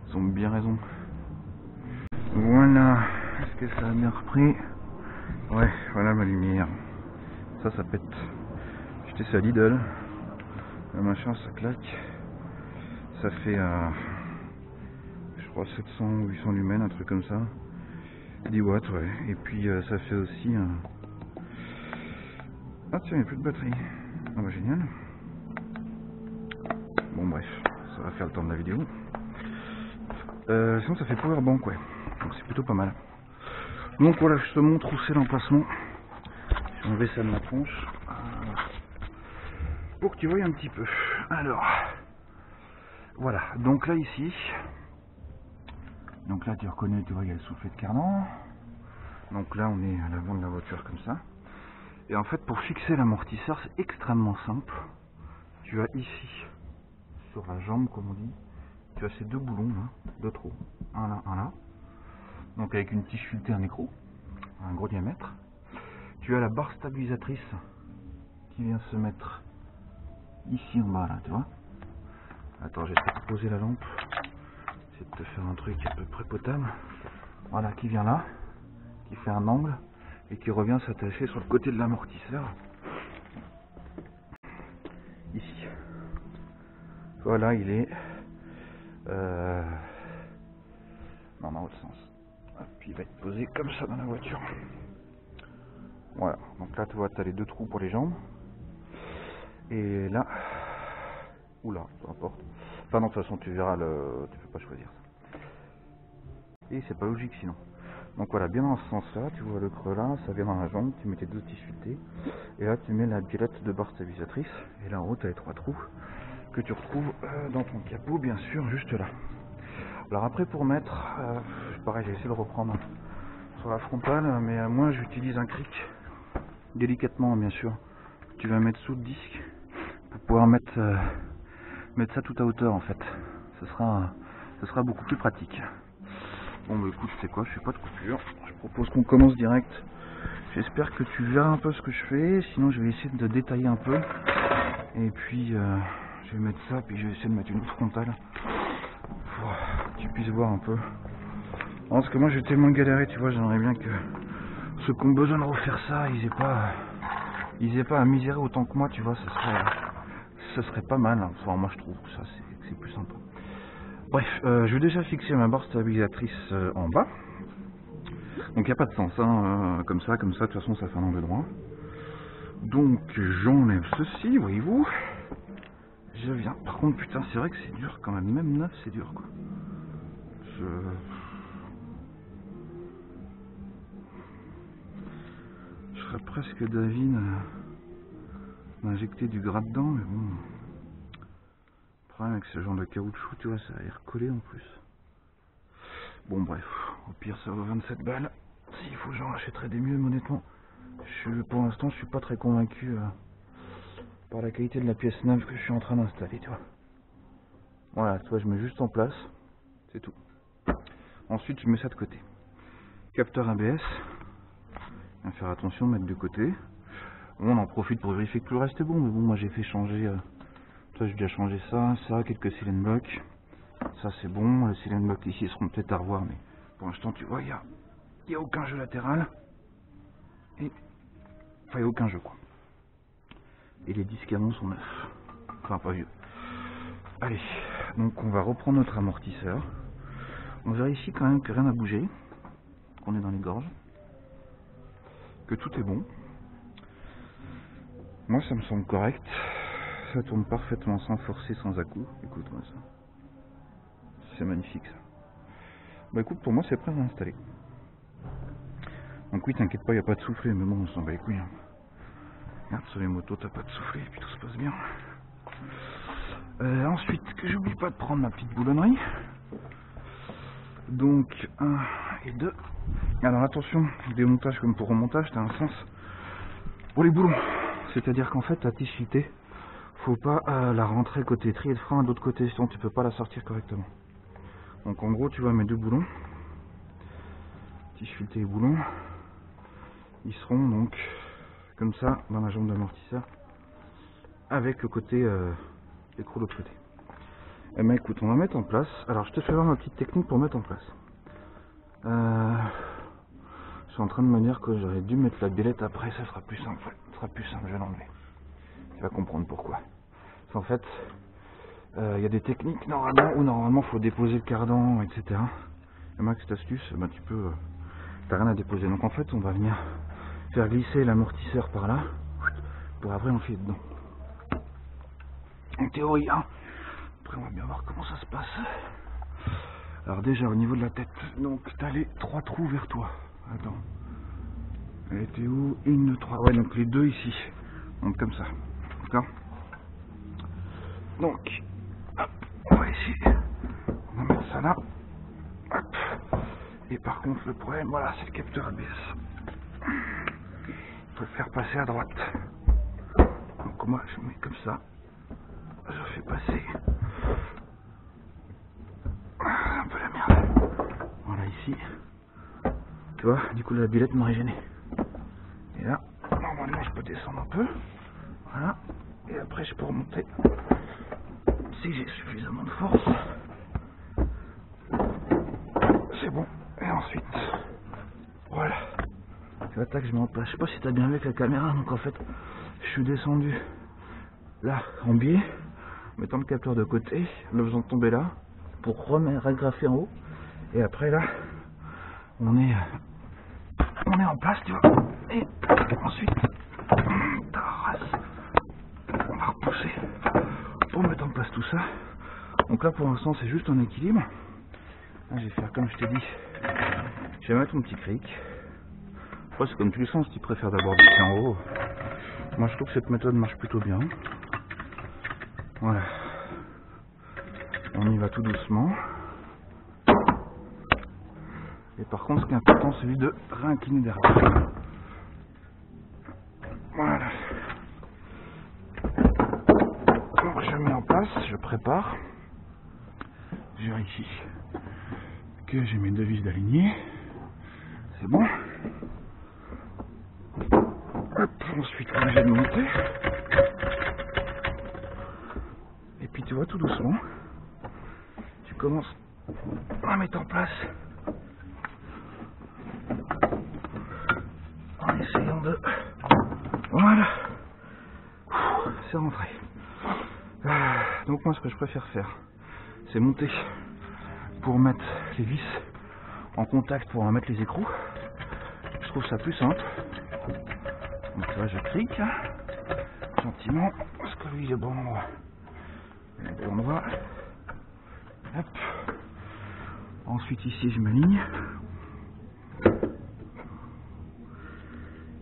Ils ont bien raison. Voilà. Est-ce que ça a bien repris? Ouais, voilà ma lumière. Ça pète. J'étais ça à Lidl. Le machin, ça claque. Ça fait, je crois, 700 ou 800 lumens, un truc comme ça. 10 watts, ouais. Et puis, ça fait aussi un... Ah tiens, il n'y a plus de batterie. Ah bah génial. Bon bref, ça va faire le temps de la vidéo. Sinon ça fait power bank, ouais. Donc c'est plutôt pas mal. Donc voilà, je te montre où c'est l'emplacement. Je vais enlever ça de ma tronche. Pour que tu vois un petit peu. Alors, voilà. Donc là ici. Donc là tu reconnais, tu vois, il y a le soufflet de cardan. Donc là on est à l'avant de la voiture comme ça. Et en fait pour fixer l'amortisseur c'est extrêmement simple. Tu as ici, sur la jambe comme on dit, tu as ces deux boulons là, deux trous, un là, un là. Donc avec une tige filetée à micro, un gros diamètre. Tu as la barre stabilisatrice qui vient se mettre ici en bas là, tu vois. Attends, j'essaie de poser la lampe, j'essaie de te faire un truc à peu près potable. Voilà, qui vient là, qui fait un angle et qui revient s'attacher sur le côté de l'amortisseur. Ici. Voilà, il est non, dans l'autre sens. Et puis il va être posé comme ça dans la voiture. Voilà, donc là tu vois, tu as les deux trous pour les jambes. Et là, oula, peu importe. Enfin non, de toute façon tu verras, tu peux pas choisir ça. Et c'est pas logique sinon. Donc voilà, bien dans ce sens-là, tu vois le creux là, ça vient dans la jambe, tu mets tes deux tissus filetés. Et là tu mets la biellette de barre stabilisatrice. Et là en haut tu as les trois trous que tu retrouves dans ton capot, bien sûr, juste là. Alors après pour mettre, pareil, j'ai essayé de reprendre sur la frontale, mais moi j'utilise un cric, délicatement bien sûr. Tu vas mettre sous le disque pour pouvoir mettre ça tout à hauteur en fait. Ce sera beaucoup plus pratique. Bon bah écoute, c'est quoi, je fais pas de coupure. Je propose qu'on commence direct. J'espère que tu verras un peu ce que je fais, sinon je vais essayer de détailler un peu. Et puis je vais mettre ça, puis je vais essayer de mettre une autre frontale. Pour que tu puisses voir un peu. Non, parce que moi j'ai tellement galéré, tu vois, j'aimerais bien que ceux qui ont besoin de refaire ça, ils aient pas à misérer autant que moi, tu vois, ce serait pas mal. Hein. Enfin, moi je trouve que ça c'est plus sympa. Bref, je vais déjà fixer ma barre stabilisatrice en bas. Donc il n'y a pas de sens, hein, comme ça, de toute façon ça fait un angle droit. Donc j'enlève ceci, voyez-vous. Je viens. Par contre, putain, c'est vrai que c'est dur quand même neuf, c'est dur quoi. Je ferais presque d'avis d'injecter du gras dedans, mais bon. Le problème avec ce genre de caoutchouc, tu vois, ça a l'air collé en plus. Bon bref, au pire ça vaut 27 balles. S'il faut j'en achèterai des mieux, mais honnêtement. Pour l'instant je suis pas très convaincu par la qualité de la pièce neuve que je suis en train d'installer, tu vois. Voilà, tu vois, je mets juste en place, c'est tout. Ensuite je mets ça de côté. Capteur ABS, à faire attention, mettre de côté. Bon, on en profite pour vérifier que tout le reste est bon, mais bon, moi j'ai fait changer, toi j'ai déjà changé ça, quelques cylindres blocs. Ça c'est bon, les cylindres blocs ici seront peut-être à revoir, mais pour l'instant tu vois, il y a aucun jeu latéral. Et enfin il n'y a aucun jeu quoi. Et les disques avant sont neufs. Enfin pas vieux. Allez, donc on va reprendre notre amortisseur. On vérifie quand même que rien n'a bougé, qu'on est dans les gorges, que tout est bon. Moi ça me semble correct. Ça tourne parfaitement sans forcer, sans à-coups. Écoute-moi ça. C'est magnifique ça. Bah écoute, pour moi c'est prêt à installer. Donc oui, t'inquiète pas, il n'y a pas de soufflet, mais bon, on s'en bat les couilles. Hein. Regarde, sur les motos, t'as pas de soufflet, et puis tout se passe bien. Ensuite, que j'oublie pas de prendre ma petite boulonnerie. Donc, 1 et 2. Alors attention, démontage comme pour remontage, t'as un sens pour les boulons. C'est-à-dire qu'en fait, ta tige filetée, faut pas la rentrer côté tri et de frein, de l'autre côté, sinon tu peux pas la sortir correctement. Donc en gros, tu vois mes deux boulons, tige filetée et boulons, ils seront donc comme ça dans la jambe d'amortisseur, avec le côté écrou de l'autre côté. Eh ben écoute, on va mettre en place. Alors je te fais voir ma petite technique pour mettre en place. Je suis en train de me dire que j'aurais dû mettre la biellette après, ça sera plus simple. Ça sera plus simple, je vais l'enlever. Tu vas comprendre pourquoi. En fait, il y a des techniques normalement faut déposer le cardan, etc. Et moi, avec cette astuce, ben, t'as rien à déposer. Donc en fait, on va venir faire glisser l'amortisseur par là, pour après enfiler dedans. En théorie, hein. Après on va bien voir comment ça se passe. Alors déjà au niveau de la tête, donc t'as les trois trous vers toi. Attends. Elle était où? 1, 2, 3. Ouais, donc les deux ici. Donc comme ça. D'accord? Donc, hop, on va essayer. On va mettre ça là. Hop. Et par contre, le problème, voilà, c'est le capteur ABS. Il faut le faire passer à droite. Donc moi, je mets comme ça. Je fais passer un peu la merde. Voilà, ici. Tu vois, du coup, la billette m'aurait gêné. Et là, normalement, je peux descendre un peu. Voilà. Et après, je peux remonter. Si j'ai suffisamment de force. C'est bon. Et ensuite, voilà. Tu vois, tac, je mets en place. Je sais pas si t'as bien vu avec la caméra. Donc en fait, je suis descendu là, en biais, mettant le capteur de côté, le faisant tomber là, pour remettre agrafer en haut. Et après là, on est en place, tu vois. Et ensuite, ta race, on va repousser pour mettre en place tout ça. Donc là, pour l'instant, c'est juste en équilibre. Là, je vais faire comme je t'ai dit. Je vais mettre mon petit cric. Après, c'est comme tu le sens, si tu préfères d'abord baisser en haut. Moi, je trouve que cette méthode marche plutôt bien. Voilà. On y va tout doucement. Et par contre, ce qui est important, c'est de réincliner derrière. Voilà. Donc, je mets en place, je prépare. Je vérifie que j'ai mes deux vis d'aligner. C'est bon. Hop, ensuite, je vais monter. Et puis, tu vois, tout doucement, tu commences à mettre en place. En essayant de... Voilà. C'est rentré. Donc moi, ce que je préfère faire, c'est monter pour mettre les vis en contact pour en mettre les écrous. Je trouve ça plus simple. Donc là, je clique gentiment parce que lui, il est bon endroit. Il est bon endroit. Hop. Ensuite, ici, je m'aligne.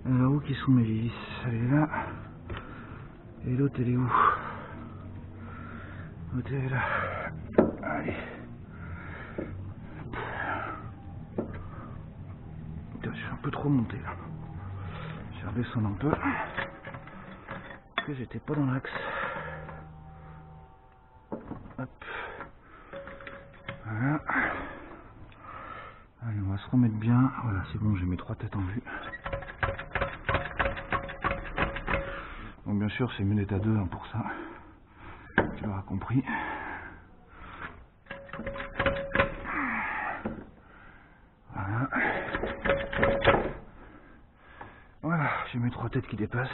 Alors, où qui sont mes vis? Elle est là. Et l'autre, elle est où? L'autre, elle est là. Allez. Je suis un peu trop monté là. Je vais redescendre un peu. Parce que j'étais pas dans l'axe. Hop. Voilà. Allez, on va se remettre bien. Voilà, c'est bon, j'ai mes trois têtes en vue. Donc bien sûr, c'est mieux d'être à deux hein, pour ça. Tu l'auras compris. Voilà. Voilà, j'ai mes trois têtes qui dépassent.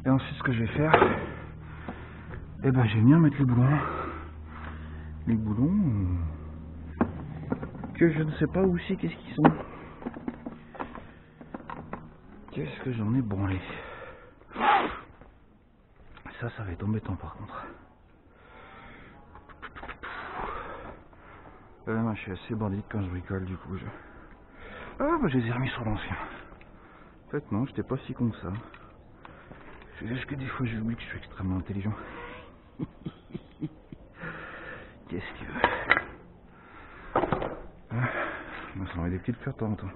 Et ensuite, ce que je vais faire, eh ben, je vais venir mettre les boulons. Les boulons que je ne sais pas où c'est, qu'est-ce qu'ils sont. Qu'est-ce que j'en ai branlé. Ça va être embêtant par contre. Moi je suis assez bandite quand je bricole du coup. Ah bah je les ai remis sur l'ancien. En fait non, j'étais pas si con que ça. C'est juste que des fois j'oublie que je suis extrêmement intelligent. Qu'est-ce que tu veux? Moi ça en met des petites fleurs de temps en temps.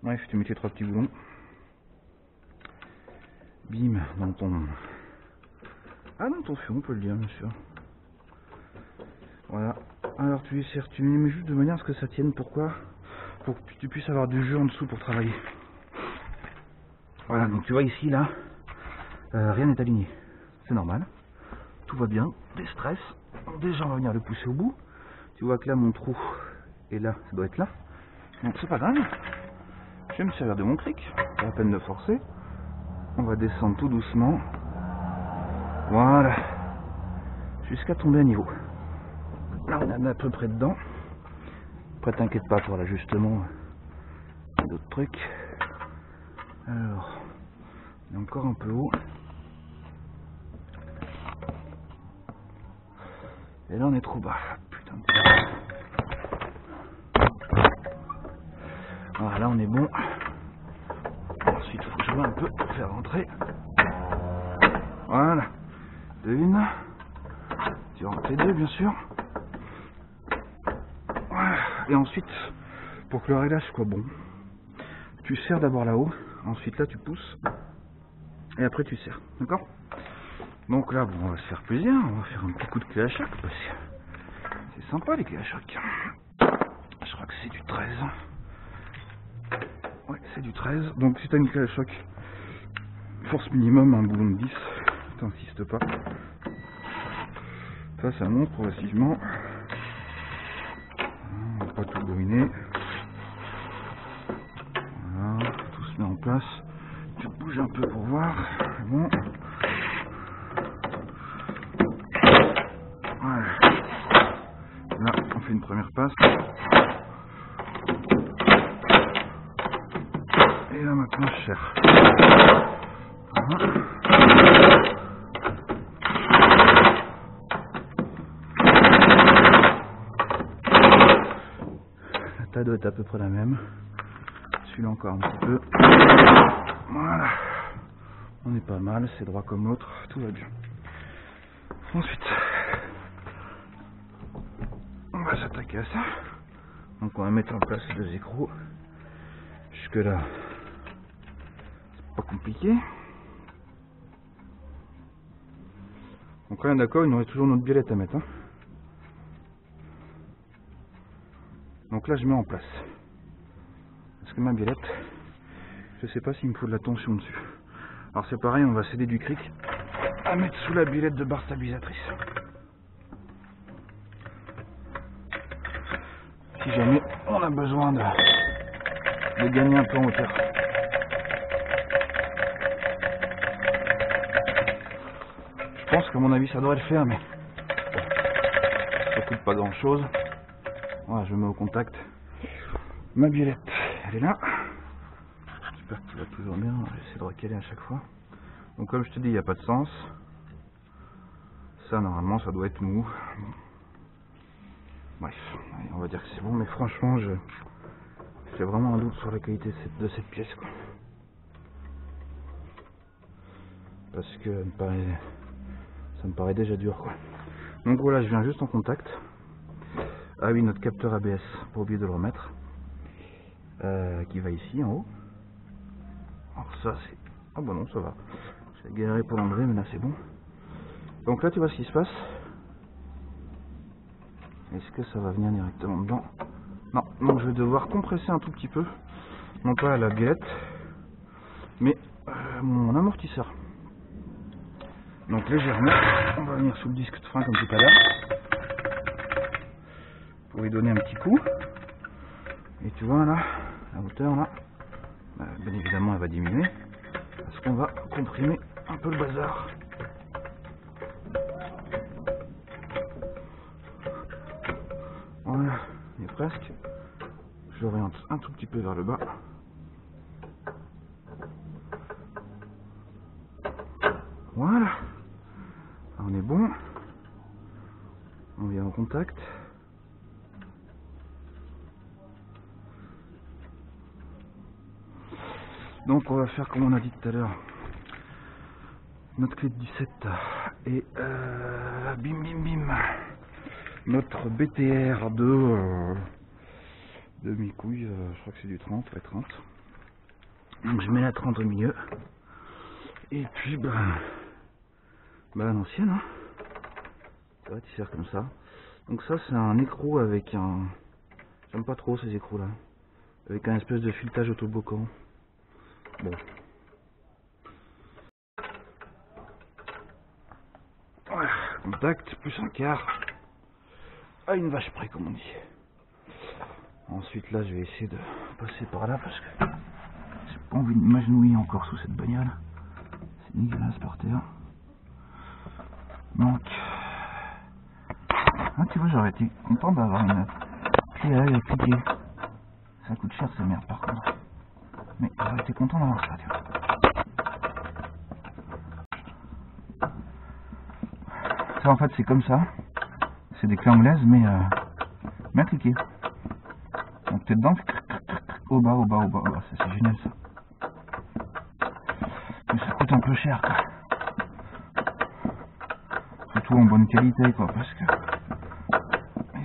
Bref, tu mets tes trois petits boulons. Bim, dans ton... Ah, dans ton feu, on peut le dire, bien sûr. Voilà. Alors tu essaies, tu mets juste de manière à ce que ça tienne. Pourquoi? Pour que tu puisses avoir du jeu en dessous pour travailler. Voilà, donc tu vois ici, là, rien n'est aligné. C'est normal. Tout va bien. Des stress. Déjà, on va venir le pousser au bout. Tu vois que là, mon trou est là. Ça doit être là. Donc c'est pas grave. Je vais me servir de mon cric. Pas la peine de forcer. On va descendre tout doucement. Voilà. Jusqu'à tomber à niveau. Là, on est à peu près dedans. Après, t'inquiète pas pour l'ajustement. D'autres trucs. Alors, on est encore un peu haut. Et là, on est trop bas. Putain de... Voilà, là, on est bon. Ensuite, il faut que je vois un peu pour faire rentrer. Voilà. Une. Tu rentres les deux, bien sûr. Et ensuite, pour que le réglage soit bon, tu serres d'abord là-haut, ensuite là tu pousses, et après tu serres, d'accord? Donc là, bon, on va se faire plaisir, on va faire un petit coup de clé à choc, parce que c'est sympa les clés à choc. Je crois que c'est du 13. Ouais, c'est du 13. Donc si tu as une clé à choc, force minimum, un boulon de 10, t'insistes pas. Ça monte progressivement. On va pas tout brûler. Voilà, tout se met en place. Tu bouges un peu pour voir. Bon. Voilà. Là, on fait une première passe. Et là maintenant je serre. Voilà. La taille doit être à peu près la même. Celui-là encore un petit peu. Voilà. On est pas mal, c'est droit comme l'autre, tout va bien. Ensuite, on va s'attaquer à ça. Donc on va mettre en place les deux écrous. Jusque là, c'est pas compliqué. Donc là, d'accord, il nous reste toujours notre biellette à mettre. Hein. Donc là, je mets en place. Parce que ma biellette, je sais pas s'il me faut de la tension dessus. Alors c'est pareil, on va céder du cric à mettre sous la biellette de barre stabilisatrice. Si jamais on a besoin de gagner un peu en hauteur. Je pense qu'à mon avis ça devrait le faire, mais ça coûte pas grand chose. Voilà, je mets au contact ma biellette, elle est là. J'espère qu'il va toujours bien, j'essaie de recaler à chaque fois. Donc comme je te dis, il n'y a pas de sens. Ça normalement ça doit être mou. Bref, allez, on va dire que c'est bon, mais franchement j'ai vraiment un doute sur la qualité de cette pièce, quoi. Parce que ça me paraît déjà dur, quoi. Donc voilà, je viens juste en contact. Ah oui, notre capteur ABS, pas oublier de le remettre. Qui va ici en haut. Alors ça c'est... Ah bon non, ça va. J'ai galéré pour l'enlever, mais là c'est bon. Donc là tu vois ce qui se passe. Est-ce que ça va venir directement dedans? Non, donc je vais devoir compresser un tout petit peu. Non pas la biellette, mais mon amortisseur. Donc légèrement, on va venir sous le disque de frein comme tout à l'heure. Pour lui donner un petit coup. Et tu vois là, la hauteur là, bien évidemment elle va diminuer. Parce qu'on va comprimer un peu le bazar. Voilà, il est presque. Je l'oriente un tout petit peu vers le bas. Voilà. On est bon. On vient en contact. Donc on va faire comme on a dit tout à l'heure. Notre clé de 17 et bim bim bim. Notre BTR de mi-couille, je crois que c'est du 30, ouais 30. Donc je mets la 30 au milieu. Et puis l'ancienne, hein. Ça va, tu sers comme ça. Donc ça c'est un écrou avec un... J'aime pas trop ces écrous là. Avec un espèce de filetage autobloquant. Bon. Voilà, contact, plus un quart. À une vache près comme on dit. Ensuite là je vais essayer de passer par là parce que j'ai pas envie de m'agenouiller encore sous cette bagnole. C'est dégueulasse par terre. Donc ah, tu vois, j'aurais été content d'avoir une clé à œil à cliquer. Ça coûte cher ces merdes par contre. Mais j'aurais été content d'avoir ça, tu vois. Ça en fait c'est comme ça. C'est des clés anglaises mais à cliquer. Donc t'es dedans, au bas, ça c'est génial ça. Mais ça coûte un peu cher quoi. Surtout en bonne qualité quoi, parce que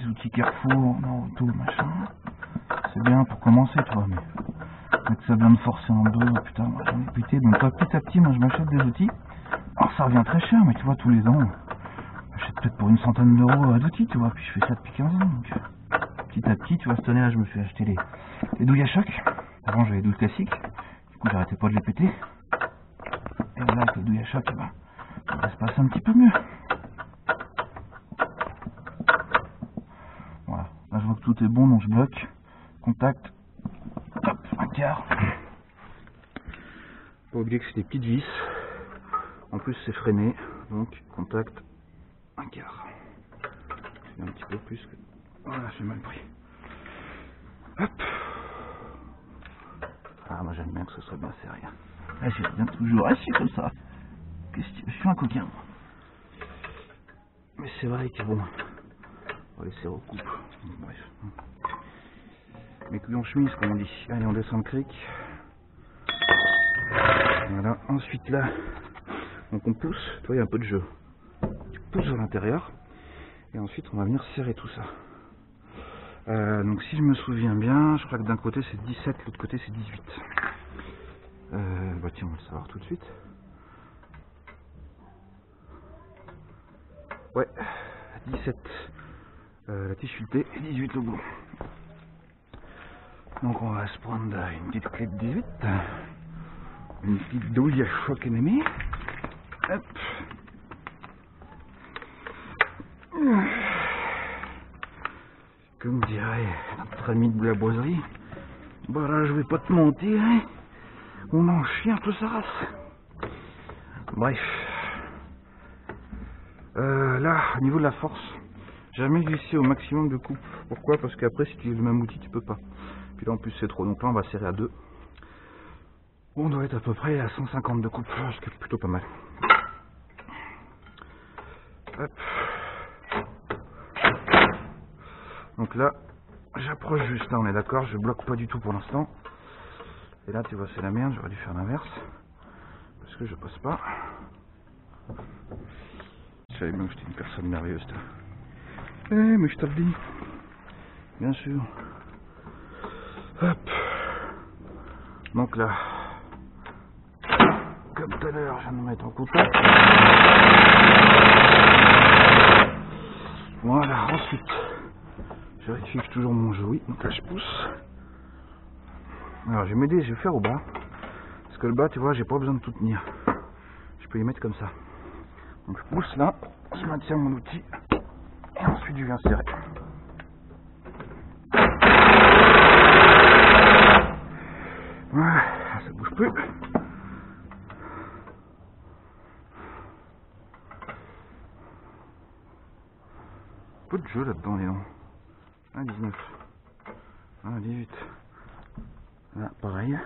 des outils Carrefour, Naruto, machin. C'est bien pour commencer, tu vois, mais que ça vient de forcer en deux, putain, moi j'en ai pété. Donc petit à petit, moi je m'achète des outils. Alors ça revient très cher, mais tu vois, tous les ans, j'achète peut-être pour une centaine d'euros d'outils, tu vois, puis je fais ça depuis 15 ans. Donc petit à petit, tu vois, cette année-là, je me suis acheté les douilles à choc. Avant, j'avais 12 classiques, du coup, j'arrêtais pas de les péter. Et là, avec les douilles à choc, ça se passe un petit peu mieux. Voilà, là je vois que tout est bon, donc je bloque. Contact, hop, un quart. Pas oublier que c'est des petites vis. En plus c'est freiné, donc contact, un quart. C'est un petit peu plus que... Voilà, j'ai mal pris. Hop. Ah, moi j'aime bien que ce soit bien serré. Ah, j'aime bien toujours assis comme ça. Je suis un coquin. Mais c'est vrai que bon, on va laisser recoupe. Bref. Mes couilles en chemise, comme on dit. Allez, on descend le cric. Voilà. Ensuite là, donc on pousse. Tu vois, il y a un peu de jeu. Tu pousses vers l'intérieur. Et ensuite, on va venir serrer tout ça. Donc si je me souviens bien, je crois que d'un côté c'est 17, l'autre côté c'est 18. Bah tiens, on va le savoir tout de suite. Ouais, 17 la tige filetée et 18 le boulon. Donc on va se prendre une petite clé de 18, une petite douille à choc ennemie. Hop. Comme dirait notre ami de la boiserie, bah là je vais pas te mentir, hein, on en chie toute sa race. Bref. Là, au niveau de la force, jamais glisser au maximum de coupe. Pourquoi? Parce qu'après si tu utilises le même outil tu peux pas. Puis là en plus c'est trop, donc là on va serrer à 2. On doit être à peu près à 150 de coupe, ce qui est plutôt pas mal. Hop. Donc là, j'approche juste, là on est d'accord, je bloque pas du tout pour l'instant. Et là tu vois c'est la merde, j'aurais dû faire l'inverse. Parce que je passe pas. Je savais bien que j'étais une personne merveilleuse. Eh mais je te le dis. Bien sûr. Hop. Donc là, comme tout à l'heure, je viens de me mettre en contact. Voilà, ensuite, je vérifie que j'ai toujours mon jeu, oui, donc là je pousse. Alors je vais m'aider, je vais faire au bas. Parce que le bas, tu vois, j'ai pas besoin de tout tenir. Je peux y mettre comme ça. Donc je pousse là, je maintiens mon outil. Et ensuite je viens serrer. Voilà, ça bouge plus. Peu de jeu là-dedans, dis donc. Ah, 19. Ah, 18. Là, pareil.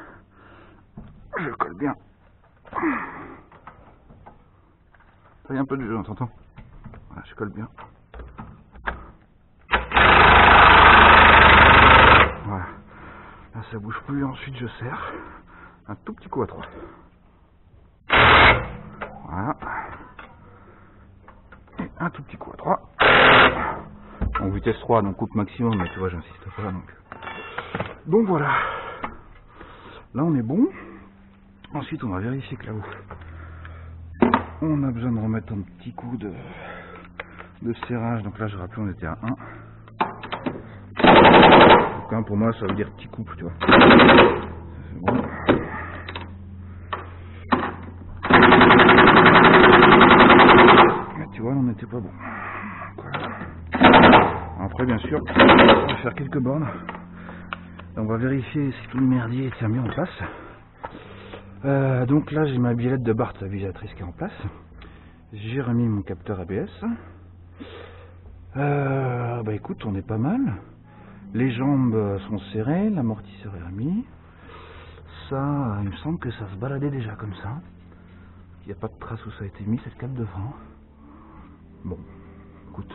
Je colle bien. Il y a un peu de jeu, on t'entend. Voilà, je colle bien. Voilà. Là, ça bouge plus. Ensuite, je serre. Un tout petit coup à 3. Voilà. Et un tout petit coup à 3. En vitesse 3, donc coupe maximum, mais tu vois, j'insiste pas. Donc voilà. Là, on est bon. Ensuite, on va vérifier que là-haut, on a besoin de remettre un petit coup de serrage. Donc là, je rappelle, on était à 1. Donc 1 pour moi, ça veut dire petit couple, tu vois. C'est bon. Mais tu vois, on n'était pas bon. Après, bien sûr, on va faire quelques bornes. On va vérifier si tout le merdier tient bien en place. Donc là, j'ai ma biellette de Bart stabilisatrice qui est en place. J'ai remis mon capteur ABS. Bah écoute, on est pas mal. Les jambes sont serrées, l'amortisseur est remis. Ça, il me semble que ça se baladait déjà comme ça. Il n'y a pas de trace où ça a été mis, cette cape de frein. Bon, écoute,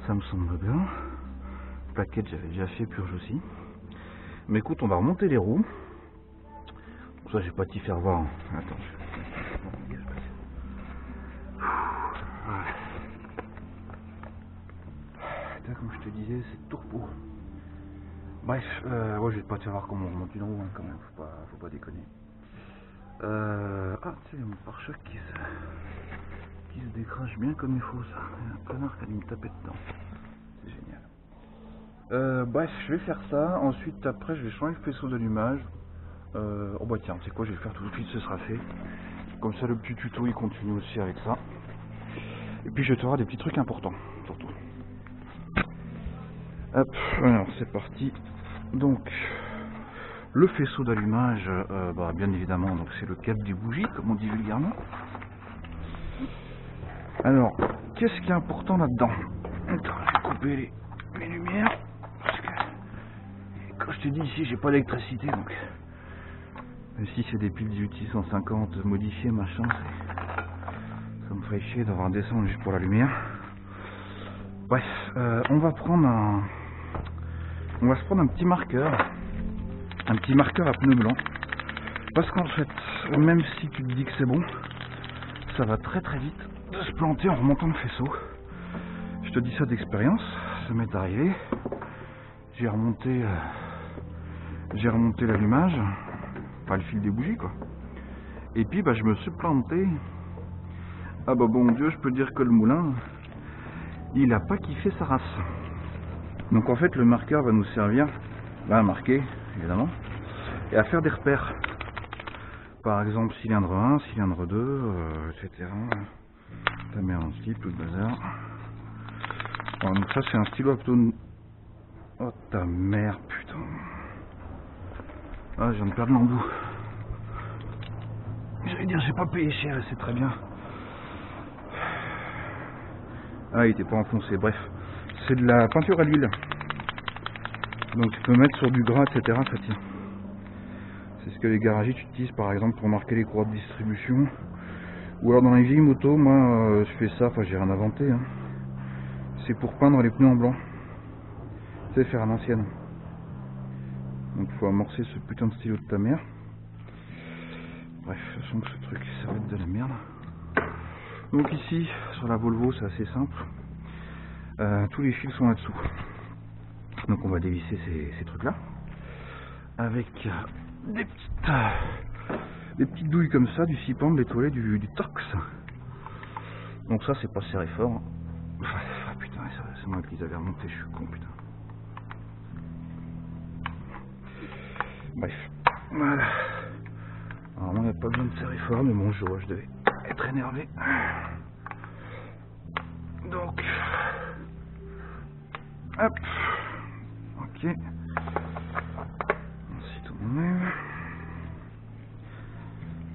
ça me semble bien. Plaquette, j'avais déjà fait, purge aussi. Mais écoute, on va remonter les roues. Ça, je vais pas t'y faire voir. Attends, ça, comme je te disais, c'est tourpeau. Bref, ouais, je vais pas te faire voir comment on remonte une roue, hein, quand même, faut pas déconner. Ah, tu sais, mon pare-choc qui se décrache bien comme il faut, ça. Il y a un connard qui a dû me taper dedans. C'est génial. Bref, je vais faire ça. Ensuite, après, je vais changer le faisceau d'allumage. Oh bah tiens, c'est quoi, je vais le faire tout de suite, ce sera fait. Comme ça, le petit tuto, il continue aussi avec ça. Et puis, je te ferai des petits trucs importants, surtout. Hop, alors, c'est parti. Donc, le faisceau d'allumage, bah, bien évidemment, donc c'est le câble des bougies, comme on dit vulgairement. Alors, qu'est-ce qui est important là-dedans? Attends, je vais couper les lumières. Parce que, comme je te dis, ici, j'ai pas d'électricité, donc... Même si c'est des piles 18650 modifiées, machin, ça me ferait chier d'avoir un descendre juste pour la lumière. Bref, on va se prendre un petit marqueur. Un petit marqueur à pneu blanc. Parce qu'en fait, même si tu te dis que c'est bon, ça va très très vite de se planter en remontant le faisceau. Je te dis ça d'expérience, ça m'est arrivé. J'ai remonté l'allumage, enfin le fil des bougies quoi. Et puis bah je me suis planté. Ah bah bon Dieu, je peux dire que le moulin, il a pas kiffé sa race. Donc en fait le marqueur va nous servir à marquer évidemment et à faire des repères. Par exemple cylindre 1, cylindre 2, etc. Ta mère en slip, tout le bazar. Bon, donc ça c'est un stylo Aptone. Oh ta mère, putain. Ah, je viens de perdre l'embout. J'allais dire j'ai pas payé cher et c'est très bien. Ah, il était pas enfoncé, bref. C'est de la peinture à l'huile. Donc tu peux mettre sur du gras, etc. Ça tient. C'est ce que les garagistes utilisent par exemple pour marquer les croix de distribution. Ou alors dans les vieilles motos, moi je fais ça, enfin j'ai rien inventé. Hein. C'est pour peindre les pneus en blanc. Tu sais, faire à l'ancienne. Donc il faut amorcer ce putain de stylo de ta mère. Bref, je sens que ce truc ça va être de la merde. Donc ici, sur la Volvo, c'est assez simple. Tous les fils sont là-dessous. Donc on va dévisser ces trucs-là. Avec des petites douilles comme ça, du Sipan, de l'étoilé, du Torx. Donc ça, c'est pas serré fort. Ah putain, c'est moi qui les avais remontés, je suis con, putain. Bref, voilà. Alors on n'a pas besoin de serrer fort, mais bon, je devais être énervé. Donc, hop, ok. Ensuite on enlève.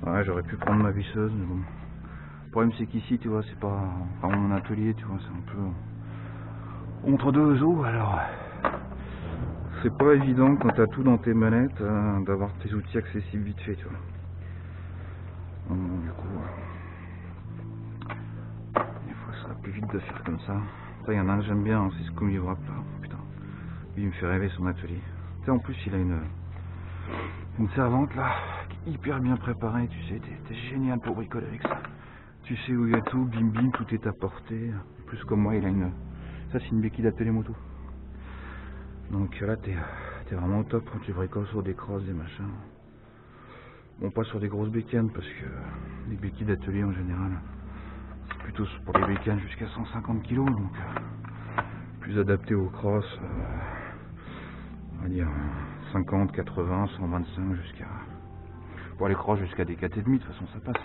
Ouais, j'aurais pu prendre ma visseuse, mais bon. Le problème c'est qu'ici, tu vois, c'est pas... Enfin, mon atelier, tu vois, c'est un peu... entre deux eaux, alors... C'est pas évident quand t'as tout dans tes manettes, d'avoir tes outils accessibles vite fait, tu vois. Donc, bon, du coup... des fois, ça sera plus vite de faire comme ça. Ça, il y en a un que j'aime bien, hein, c'est ce qu'on lui wrap, là. Putain. Lui, il me fait rêver son atelier. Tu sais, en plus, il a une servante, là, qui est hyper bien préparée, tu sais, t'es génial pour bricoler avec ça. Tu sais où il y a tout, bim bim, tout est à portée. En plus, comme moi, il a une... Ça, c'est une béquille d'atelier moto. Donc là, t'es vraiment au top quand tu bricoles sur des crosses, des machins. Bon, pas sur des grosses bécanes, parce que les béquilles d'atelier, en général, c'est plutôt pour les bécanes jusqu'à 150 kg, donc plus adapté aux crosses, on va dire 50, 80, 125, jusqu'à... Pour les crosses, jusqu'à des 4,5, de toute façon, ça passe.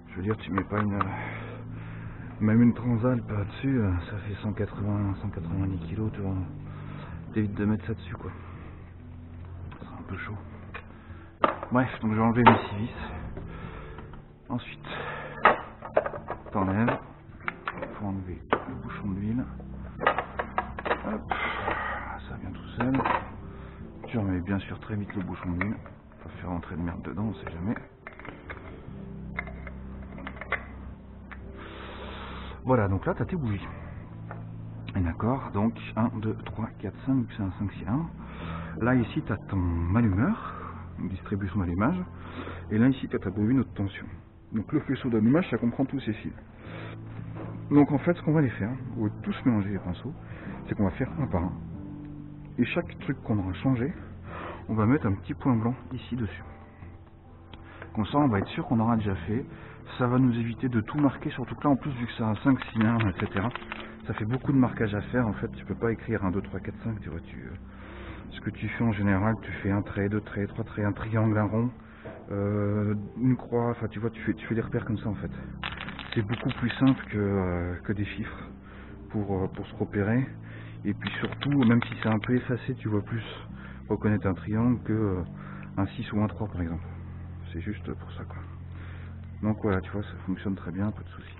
Je veux dire, tu mets pas une... Même une Transalp dessus, ça fait 180, 190 kg, tu vois. T'évites de mettre ça dessus, quoi. C'est un peu chaud. Bref, donc je vais enlever mes 6 vis. Ensuite, t'enlèves. Faut enlever le bouchon d'huile. Hop, ça vient tout seul. Tu remets bien sûr très vite le bouchon d'huile. Pas faire rentrer de merde dedans, on sait jamais. Voilà, donc là, tu as tes bougies. D'accord, donc 1, 2, 3, 4, 5, c'est un 5, 6, 1. Là, ici, tu as ton allumeur, une distribution d'allumage. Et là, ici, tu as ta bobine haute tension. Donc le faisceau d'allumage, ça comprend tous ces fils. Donc en fait, ce qu'on va les faire, on va tous mélanger les pinceaux, c'est qu'on va faire un par un. Et chaque truc qu'on aura changé, on va mettre un petit point blanc ici dessus. Comme ça, on va être sûr qu'on aura déjà fait. Ça va nous éviter de tout marquer, surtout que là, en plus, vu que ça a 5 cylindres, etc., ça fait beaucoup de marquage à faire. En fait, tu peux pas écrire 1, 2, 3, 4, 5, tu vois. Ce que tu fais en général, tu fais un trait, deux traits, trois traits, un triangle, un rond, une croix, enfin, tu vois, tu fais des repères comme ça, en fait. C'est beaucoup plus simple que des chiffres pour se repérer. Et puis surtout, même si c'est un peu effacé, tu vois plus reconnaître un triangle que un 6 ou un 3 par exemple. C'est juste pour ça quoi. Donc voilà, tu vois, ça fonctionne très bien, pas de soucis.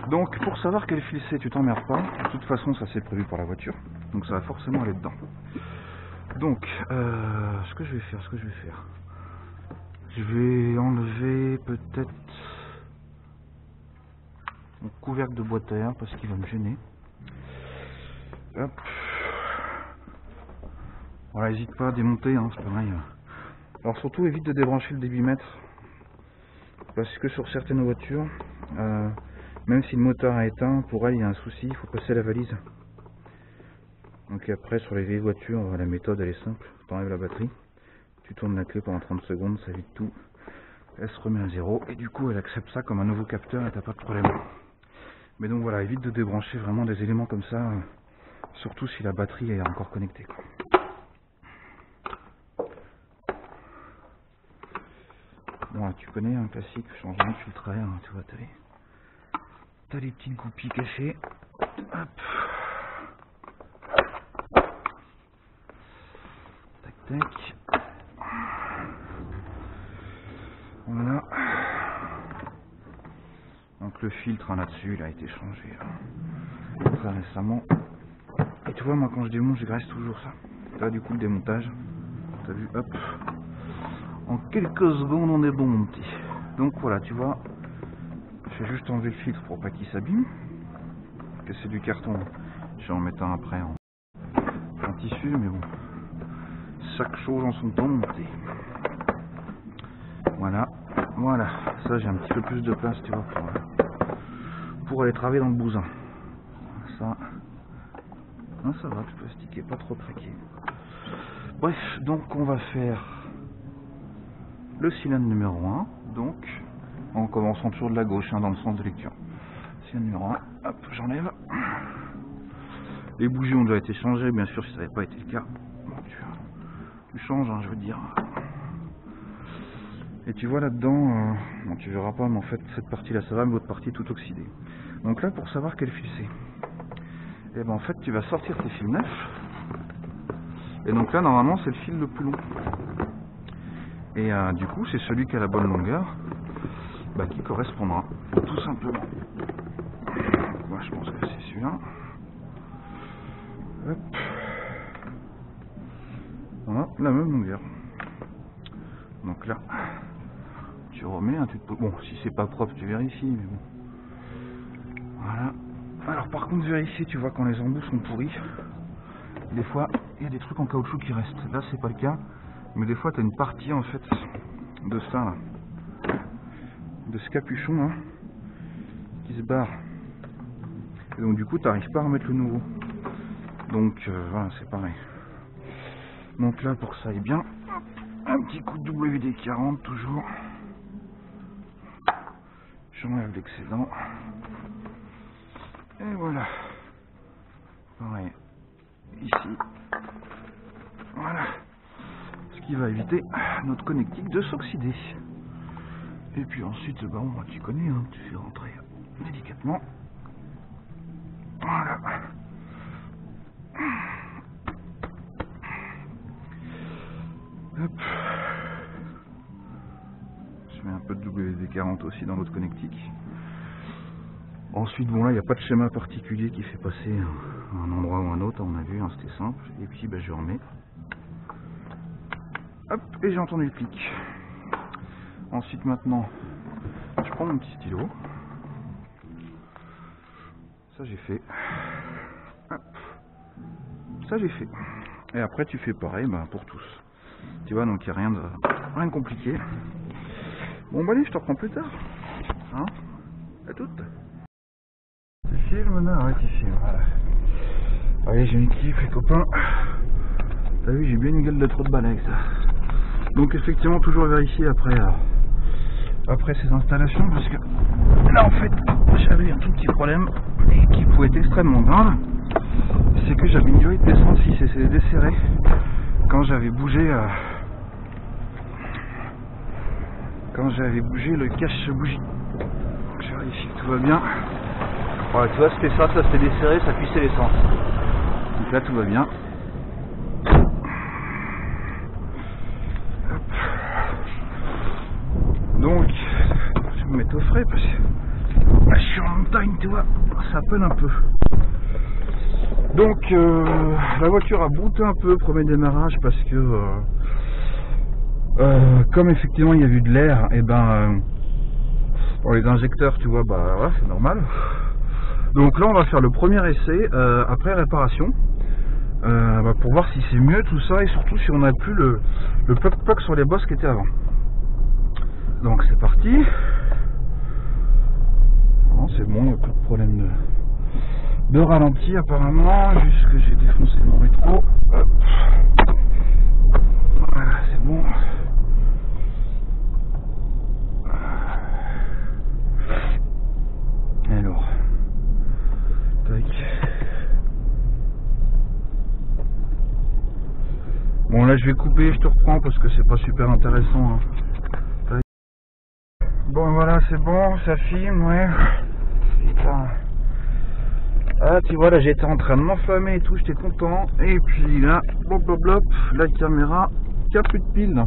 Donc pour savoir quel fil c'est, tu t'emmerdes pas. De toute façon, ça c'est prévu par la voiture. Donc ça va forcément aller dedans. Donc, ce que je vais faire, je vais enlever peut-être mon couvercle de boîte à air parce qu'il va me gêner. Hop. Voilà, n'hésite pas à démonter, hein, c'est pareil. Alors surtout évite de débrancher le débitmètre parce que sur certaines voitures, même si le moteur est éteint, pour elle il y a un souci, il faut passer la valise. Donc après sur les vieilles voitures, la méthode elle est simple, tu enlèves la batterie, tu tournes la clé pendant 30 secondes, ça vide tout, elle se remet à zéro et du coup elle accepte ça comme un nouveau capteur et t'as pas de problème. Mais donc voilà, évite de débrancher vraiment des éléments comme ça, surtout si la batterie est encore connectée, quoi. Bon, tu connais un classique, changement de filtre à air, hein, tu vois, t'as les petites goupilles cachées. Hop. Tac, tac. Voilà. Donc le filtre hein, là-dessus, il a été changé là, très récemment. Et tu vois, moi quand je démonte, je graisse toujours ça. Là, du coup, le démontage, t'as vu, hop. En quelques secondes, on est bon, mon petit. Donc voilà, tu vois, je vais juste enlever le filtre pour pas qu'il s'abîme. Parce que c'est du carton. Je vais en mettre un après en tissu, mais bon. Chaque chose en son temps, mon petit. Voilà, voilà. Ça, j'ai un petit peu plus de place, tu vois, pour aller travailler dans le bousin. Ça, hein, ça va, le plastique est pas trop craqué. Bref, donc on va faire le cylindre numéro 1, donc en commençant toujours de la gauche hein, dans le sens de lecture. Cylindre numéro 1, hop, j'enlève. Les bougies ont déjà été changées, bien sûr si ça n'avait pas été le cas. Bon, tu changes, hein, je veux dire. Et tu vois là-dedans, bon, tu verras pas, mais en fait cette partie-là ça va, mais l'autre partie est tout oxydée. Donc là, pour savoir quel fil c'est, et ben en fait tu vas sortir tes fils neufs. Et donc là normalement c'est le fil le plus long. Et du coup c'est celui qui a la bonne longueur qui correspondra tout simplement. Moi je pense que c'est celui-là. Hop. Voilà, la même longueur. Donc là tu remets un tuto. Bon, si c'est pas propre tu vérifies, mais bon. Voilà. Alors par contre vérifie, tu vois quand les embouts sont pourris, des fois il y a des trucs en caoutchouc qui restent. Là c'est pas le cas, mais des fois tu as une partie en fait de ça là, de ce capuchon là, qui se barre. Et donc du coup tu n'arrives pas à remettre le nouveau. Donc voilà, c'est pareil. Donc là pour que ça aille bien, un petit coup de WD-40 toujours. J'enlève l'excédent. Et voilà. Pareil. Ici. Voilà. Ce qui va éviter notre connectique de s'oxyder. Et puis ensuite, bon, tu connais, hein, tu fais rentrer délicatement. Voilà. Hop. Je mets un peu de WD-40 aussi dans l'autre connectique. Ensuite, bon là, il n'y a pas de schéma particulier qui fait passer un endroit ou un autre, on a vu, hein, c'était simple. Et puis, je remets. Hop, et j'ai entendu le clic. Ensuite, maintenant, je prends mon petit stylo. Ça, j'ai fait. Hop. Ça, j'ai fait. Et après, tu fais pareil pour tous. Tu vois, donc il n'y a rien de compliqué. Bon, allez, je te reprends plus tard. Hein, à toutes. filmes là? Ouais, tu filmes, voilà. Allez, j'ai une équipe, les copains. T'as vu, j'ai bien une gueule de trop de balles avec ça. Donc effectivement, toujours vérifier après ces installations, parce que là en fait, j'avais un tout petit problème et qui pouvait être extrêmement grave. C'est que j'avais une durée de descente si c'est desserré quand j'avais bougé le cache-bougie. Je vérifie que tout va bien. Voilà, tu vois, c'était ça c'était desserré, ça puissait l'essence. Donc là tout va bien. Hop. Donc, je vais me mettre au frais parce que là, je suis en montagne, tu vois, ça peine un peu. Donc la voiture a brouté un peu premier démarrage parce que comme effectivement il y a eu de l'air, et ben dans les injecteurs, tu vois, bah ouais, c'est normal. Donc là on va faire le premier essai après réparation pour voir si c'est mieux tout ça et surtout si on n'a plus le plug sur les bosses qui était avant. Donc c'est parti. Non, c'est bon, il n'y a pas de problème de ralenti apparemment, juste que j'ai défoncé mon rétro. Hop. Voilà, c'est bon. Alors, tac. Bon là je vais couper, je te reprends parce que c'est pas super intéressant. Hein. Bon voilà, c'est bon, ça filme, ouais. Putain. Ah tu vois là j'étais en train de m'enflammer et tout, j'étais content. Et puis là, blop blop blop, la caméra qui a plus de pile.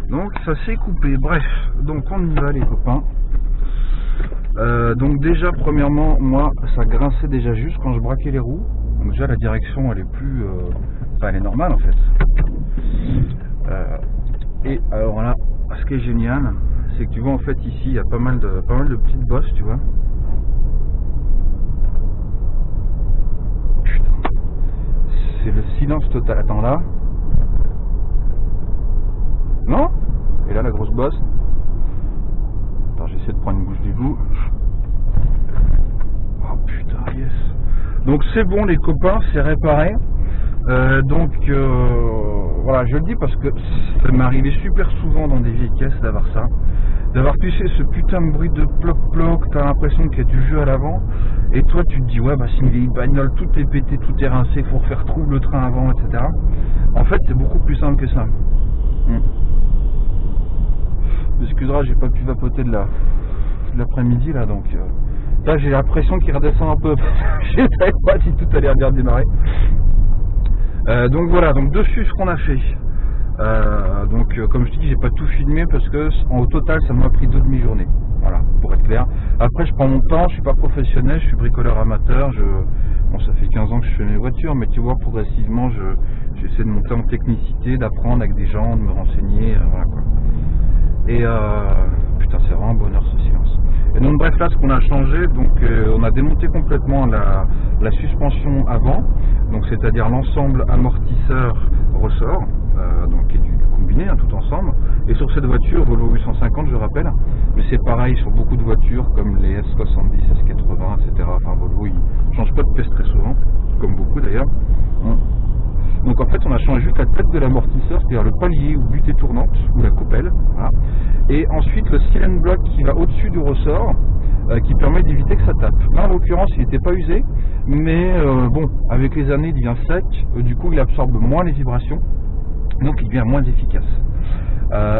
Donc ça s'est coupé, bref, donc on y va les copains. Donc déjà premièrement, moi ça grinçait déjà juste quand je braquais les roues. Donc déjà la direction elle est plus... Enfin elle est normale en fait. Et alors là, ce qui est génial, c'est que tu vois en fait ici il y a pas mal de petites bosses, tu vois. C'est le silence total. Attends là. Non? Et là la grosse bosse. Attends, j'essaie de prendre une bouche d'égout. Oh putain, yes. Donc c'est bon les copains, c'est réparé. Voilà, je le dis parce que ça m'est arrivé super souvent dans des vieilles caisses d'avoir ça. D'avoir touché ce putain de bruit de ploc-ploc, t'as l'impression qu'il y a du jeu à l'avant. Et toi tu te dis ouais bah si les bagnoles tout est pété, tout est rincé, faut refaire trouver le train avant, etc. En fait c'est beaucoup plus simple que ça. Excusera, j'ai pas pu vapoter de l'après-midi là, donc là j'ai l'impression qu'il redescend un peu. Je ne savais pas si tout allait bien démarrer. Donc voilà, donc dessus ce qu'on a fait. Comme je te dis, j'ai pas tout filmé parce que au total ça m'a pris 2 demi-journées. Voilà, pour être clair. Après je prends mon temps, je suis pas professionnel, je suis bricoleur amateur. Bon, ça fait 15 ans que je fais mes voitures, mais tu vois progressivement j'essaie de monter en technicité, d'apprendre avec des gens, de me renseigner, voilà quoi. Et putain c'est vraiment un bonheur ce silence. Et donc bref là ce qu'on a changé, donc on a démonté complètement la suspension avant, donc c'est-à-dire l'ensemble amortisseur ressort, donc qui est du combiné tout ensemble. Et sur cette voiture Volvo 850 je rappelle, mais c'est pareil sur beaucoup de voitures comme les S70, S80, etc. Enfin Volvo il change pas de pièce très souvent, comme beaucoup d'ailleurs. Donc en fait on a changé juste la tête de l'amortisseur, c'est-à-dire le palier ou butée tournante ou la coupelle, voilà. Et ensuite le silent block qui va au-dessus du ressort, qui permet d'éviter que ça tape. Là en l'occurrence il n'était pas usé, mais bon, avec les années il devient sec, du coup il absorbe moins les vibrations, donc il devient moins efficace.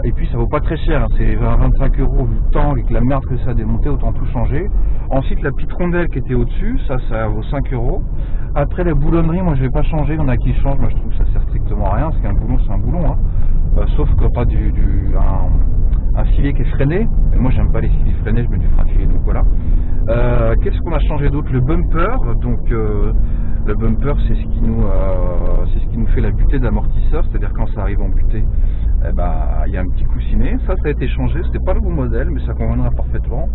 Et puis ça vaut pas très cher, hein, c'est 25 € vu le temps avec la merde que ça a démonté, autant tout changer. Ensuite la petite rondelle qui était au-dessus, ça vaut 5 €. Après la boulonnerie, moi je vais pas changer, il y en a qui changent, moi je trouve que ça sert strictement à rien, parce qu'un boulon c'est un boulon, hein. Sauf que pas un filet qui est freiné, et moi j'aime pas les filets freinés, je mets du frein filé, donc voilà. Qu'est-ce qu'on a changé d'autre? Le bumper, donc le bumper c'est ce qui nous fait la butée d'amortisseur, c'est-à-dire quand ça arrive en butée, il y a un petit coussinet, ça a été changé, c'était pas le bon modèle, mais ça conviendra parfaitement.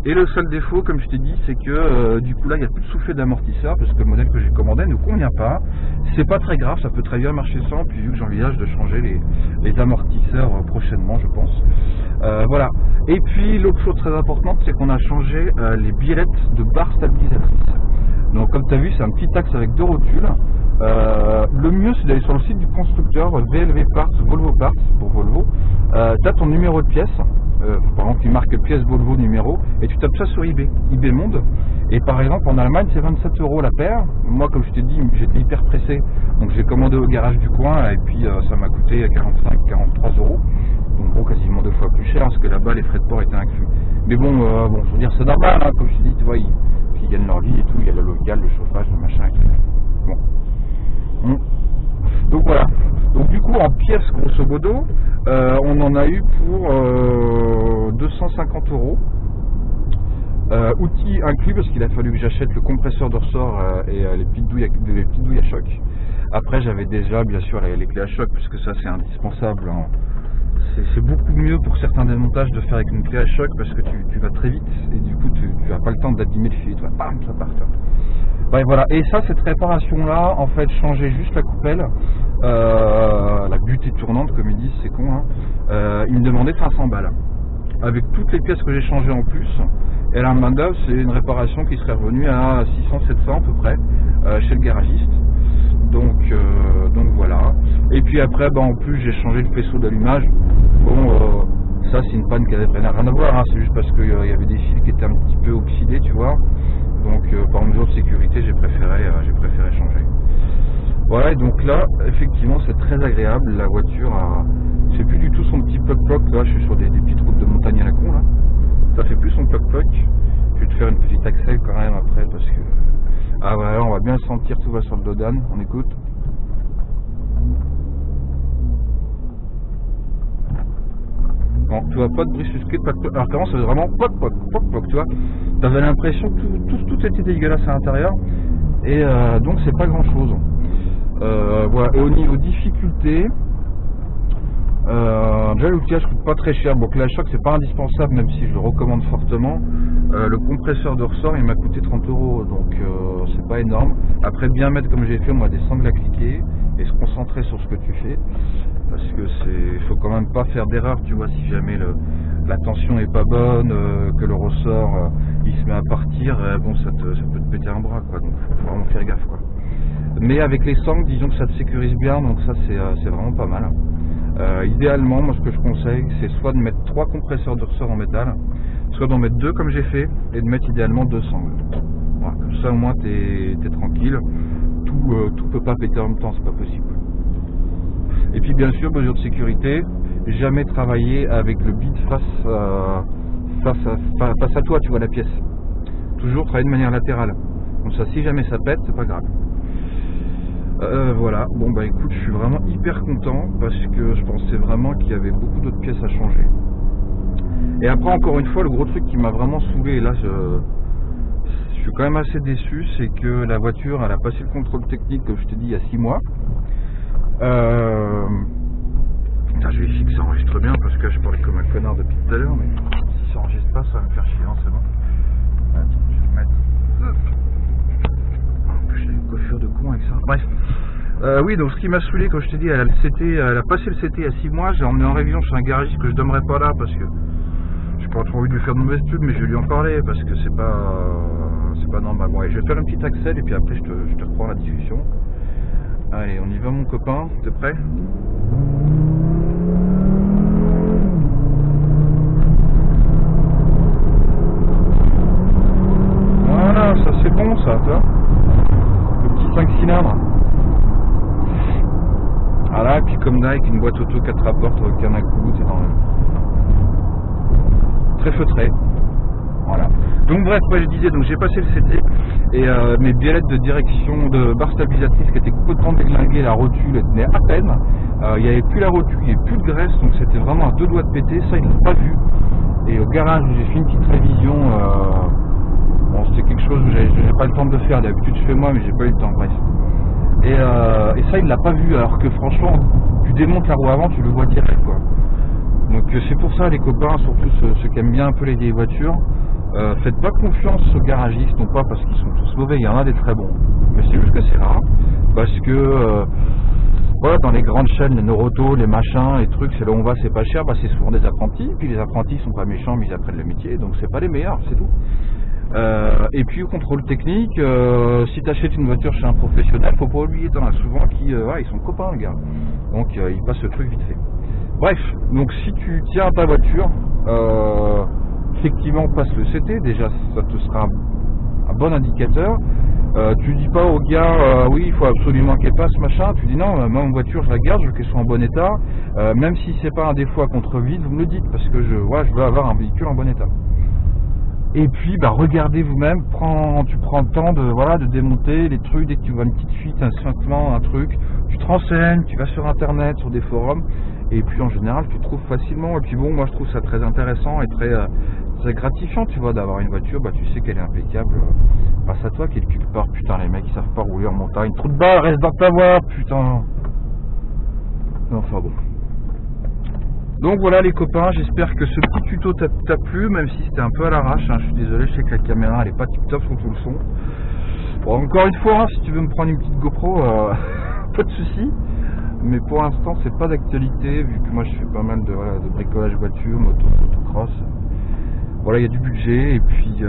Et le seul défaut, comme je t'ai dit, c'est que du coup là il n'y a plus de soufflet d'amortisseur parce que le modèle que j'ai commandé ne convient pas. C'est pas très grave, ça peut très bien marcher sans, puis vu que j'envisage de changer les amortisseurs prochainement, je pense. Voilà. Et puis l'autre chose très importante, c'est qu'on a changé les biellettes de barre stabilisatrice. Donc comme tu as vu, c'est un petit axe avec 2 rotules. Le mieux c'est d'aller sur le site du constructeur VLV Parts, Volvo Parts pour Volvo. Tu as ton numéro de pièce, par exemple tu marques pièce Volvo numéro et tu tapes ça sur eBay Monde. Et par exemple en Allemagne c'est 27 € la paire. Moi comme je t'ai dit j'étais hyper pressé, donc j'ai commandé au garage du coin et puis ça m'a coûté 45-43 €. Donc bon, quasiment 2 fois plus cher parce que là-bas les frais de port étaient inclus. Mais bon, je veux dire c'est normal, hein, comme je t'ai dit, tu vois, ils gagnent leur vie et tout, il y a le local, le chauffage, le machin, etc. Bon. Donc voilà. Donc du coup en pièces grosso modo, on en a eu pour 250 €. Outils inclus parce qu'il a fallu que j'achète le compresseur de ressort et les petites douilles à choc. Après j'avais déjà bien sûr les clés à choc puisque ça c'est indispensable. Hein. C'est beaucoup mieux pour certains démontages de faire avec une clé à choc parce que tu vas très vite et du coup tu n'as pas le temps d'abîmer le fil, tu vois, bam, ça part. Ouais, voilà. Et ça, cette réparation là, en fait, changer juste la coupelle, la butée tournante comme ils disent, c'est con, hein. Il me demandait 500 balles. Avec toutes les pièces que j'ai changées en plus, et la main d'œuvre, c'est une réparation qui serait revenue à 600-700 à peu près chez le garagiste. Donc voilà. Et puis après, en plus, j'ai changé le faisceau d'allumage. Bon, ça c'est une panne qui n'avait rien à voir, hein. C'est juste parce qu'il y avait des fils qui étaient un petit peu oxydés, tu vois. Donc par mesure de sécurité, j'ai préféré changer. Voilà, et donc là, effectivement, c'est très agréable. La voiture c'est plus du tout son petit ploc-ploc. Là, je suis sur des petites routes de montagne à la con, là. Ça fait plus son ploc-ploc. Je vais te faire une petite accel quand même après, parce que... Ah voilà, on va bien le sentir, tout va sur le dodan. On écoute. Bon, tu vois, pas de bruit susqué, pas de... Alors qu'avant, ça faisait vraiment ploc-ploc, ploc-ploc, tu vois. T'avais l'impression que tout était dégueulasse à l'intérieur. Et donc, c'est pas grand-chose. Voilà, et au niveau difficulté... déjà l'outillage coûte pas très cher, donc la choc c'est pas indispensable même si je le recommande fortement. Le compresseur de ressort il m'a coûté 30 €, donc c'est pas énorme. Après bien mettre comme j'ai fait moi des sangles à cliquer et se concentrer sur ce que tu fais, parce que faut quand même pas faire d'erreur, tu vois, si jamais la tension est pas bonne, que le ressort il se met à partir, bon ça peut te péter un bras quoi, donc faut vraiment faire gaffe quoi. Mais avec les sangles disons que ça te sécurise bien, donc ça c'est vraiment pas mal. Idéalement, moi ce que je conseille, c'est soit de mettre 3 compresseurs de ressort en métal, soit d'en mettre 2 comme j'ai fait, et de mettre idéalement 2 sangles. Voilà, comme ça au moins t'es tranquille, tout peut pas péter en même temps, c'est pas possible. Et puis bien sûr, mesure de sécurité, jamais travailler avec le bide face à toi, tu vois la pièce. Toujours travailler de manière latérale. Comme ça, si jamais ça pète, c'est pas grave. Voilà, bon bah écoute, je suis vraiment hyper content parce que je pensais vraiment qu'il y avait beaucoup d'autres pièces à changer. Et après encore une fois, le gros truc qui m'a vraiment saoulé, et là je suis quand même assez déçu, c'est que la voiture elle a passé le contrôle technique comme je t'ai dit il y a 6 mois. Putain, je vérifie que ça enregistre bien parce que je parlais comme un connard depuis tout à l'heure, mais si ça enregistre pas ça va me faire chier, hein, c'est bon. Attends, je vais mettre... J'ai une coiffure de con avec ça. Bref. Oui, donc ce qui m'a saoulé, comme je t'ai dit, elle a passé le CT il y a 6 mois. J'ai emmené en révision chez un garagiste que je donnerai pas là parce que j'ai pas trop envie de lui faire de mauvaises pubs, mais je vais lui en parler parce que c'est pas normal. Bon, allez, je vais faire un petit accel et puis après je te reprends la discussion. Allez, on y va mon copain, t'es prêt? Voilà, ça c'est bon ça, toi. Le petit 5 cylindres. Voilà, et puis comme là, avec une boîte auto 4 rapports avec un coup, c'est dans le... très feutré. Voilà. Donc bref, moi je disais, donc j'ai passé le CT et mes biellettes de direction de barre stabilisatrice qui étaient complètement déglinguées, la rotule elle tenait à peine. Il n'y avait plus la rotule, il n'y avait plus de graisse, donc c'était vraiment à 2 doigts de péter, ça ils n'ont pas vu. Et au garage où j'ai fait une petite révision, bon c'était quelque chose où j'avais pas le temps de le faire, d'habitude je fais moi mais j'ai pas eu le temps, bref. Et ça il l'a pas vu, alors que franchement, tu démontes la roue avant, tu le vois direct quoi. Donc c'est pour ça les copains, surtout ceux qui aiment bien un peu les vieilles voitures, Faites pas confiance aux garagistes, non pas parce qu'ils sont tous mauvais, il y en a des très bons, mais c'est juste que c'est rare, parce que voilà, dans les grandes chaînes, les Noroto, les machins, les trucs, c'est là où on va, c'est pas cher, bah c'est souvent des apprentis, puis les apprentis sont pas méchants, mais ils apprennent le métier, donc c'est pas les meilleurs, c'est tout. Et puis au contrôle technique, si tu achètes une voiture chez un professionnel, faut pas oublier, t'en as souvent qui, ils sont copains, les gars, donc ils passent le truc vite fait. Bref, donc si tu tiens à ta voiture, effectivement passe le CT, déjà ça te sera un bon indicateur. Tu dis pas au gars oui il faut absolument qu'elle passe machin, tu dis non, moi ma voiture je la garde, je veux qu'elle soit en bon état, même si c'est pas un défaut à contre-vide, vous me le dites parce que je veux avoir un véhicule en bon état. Et puis bah regardez vous-même, tu prends le temps de démonter les trucs, dès que tu vois une petite fuite, un suintement, un truc, tu te renseignes, tu vas sur internet, sur des forums, et puis en général tu trouves facilement. Et puis bon, moi je trouve ça très intéressant et très gratifiant, tu vois, d'avoir une voiture, bah tu sais qu'elle est impeccable, face à toi quelque part. Putain, les mecs ils savent pas rouler en montagne, trou de balle, reste dans ta voie, putain. Enfin bon. Donc voilà les copains, j'espère que ce petit tuto t'a plu, même si c'était un peu à l'arrache, hein. Je suis désolé, je sais que la caméra elle est pas tip top sur tout le son. Bon, encore une fois, hein, si tu veux me prendre une petite GoPro, pas de soucis. Mais pour l'instant c'est pas d'actualité, vu que moi je fais pas mal de bricolage voiture, moto, motocross. Voilà, il y a du budget et puis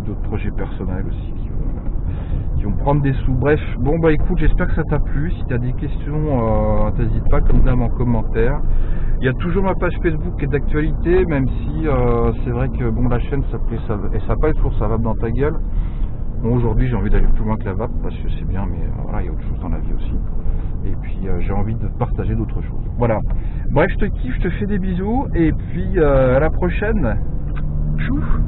d'autres projets personnels aussi qui vont prendre des sous. Bref, bon bah écoute, j'espère que ça t'a plu. Si tu as des questions, n'hésite pas, comme d'hab en commentaire. Il y a toujours ma page Facebook qui est d'actualité, même si c'est vrai que bon, la chaîne s'appelait ça pas toujours ça vape dans ta gueule. Bon, aujourd'hui j'ai envie d'aller plus loin que la vape parce que c'est bien, mais voilà, il y a autre chose dans la vie aussi. Et puis j'ai envie de partager d'autres choses. Voilà. Bref, je te kiffe, je te fais des bisous et puis à la prochaine. Tchouf.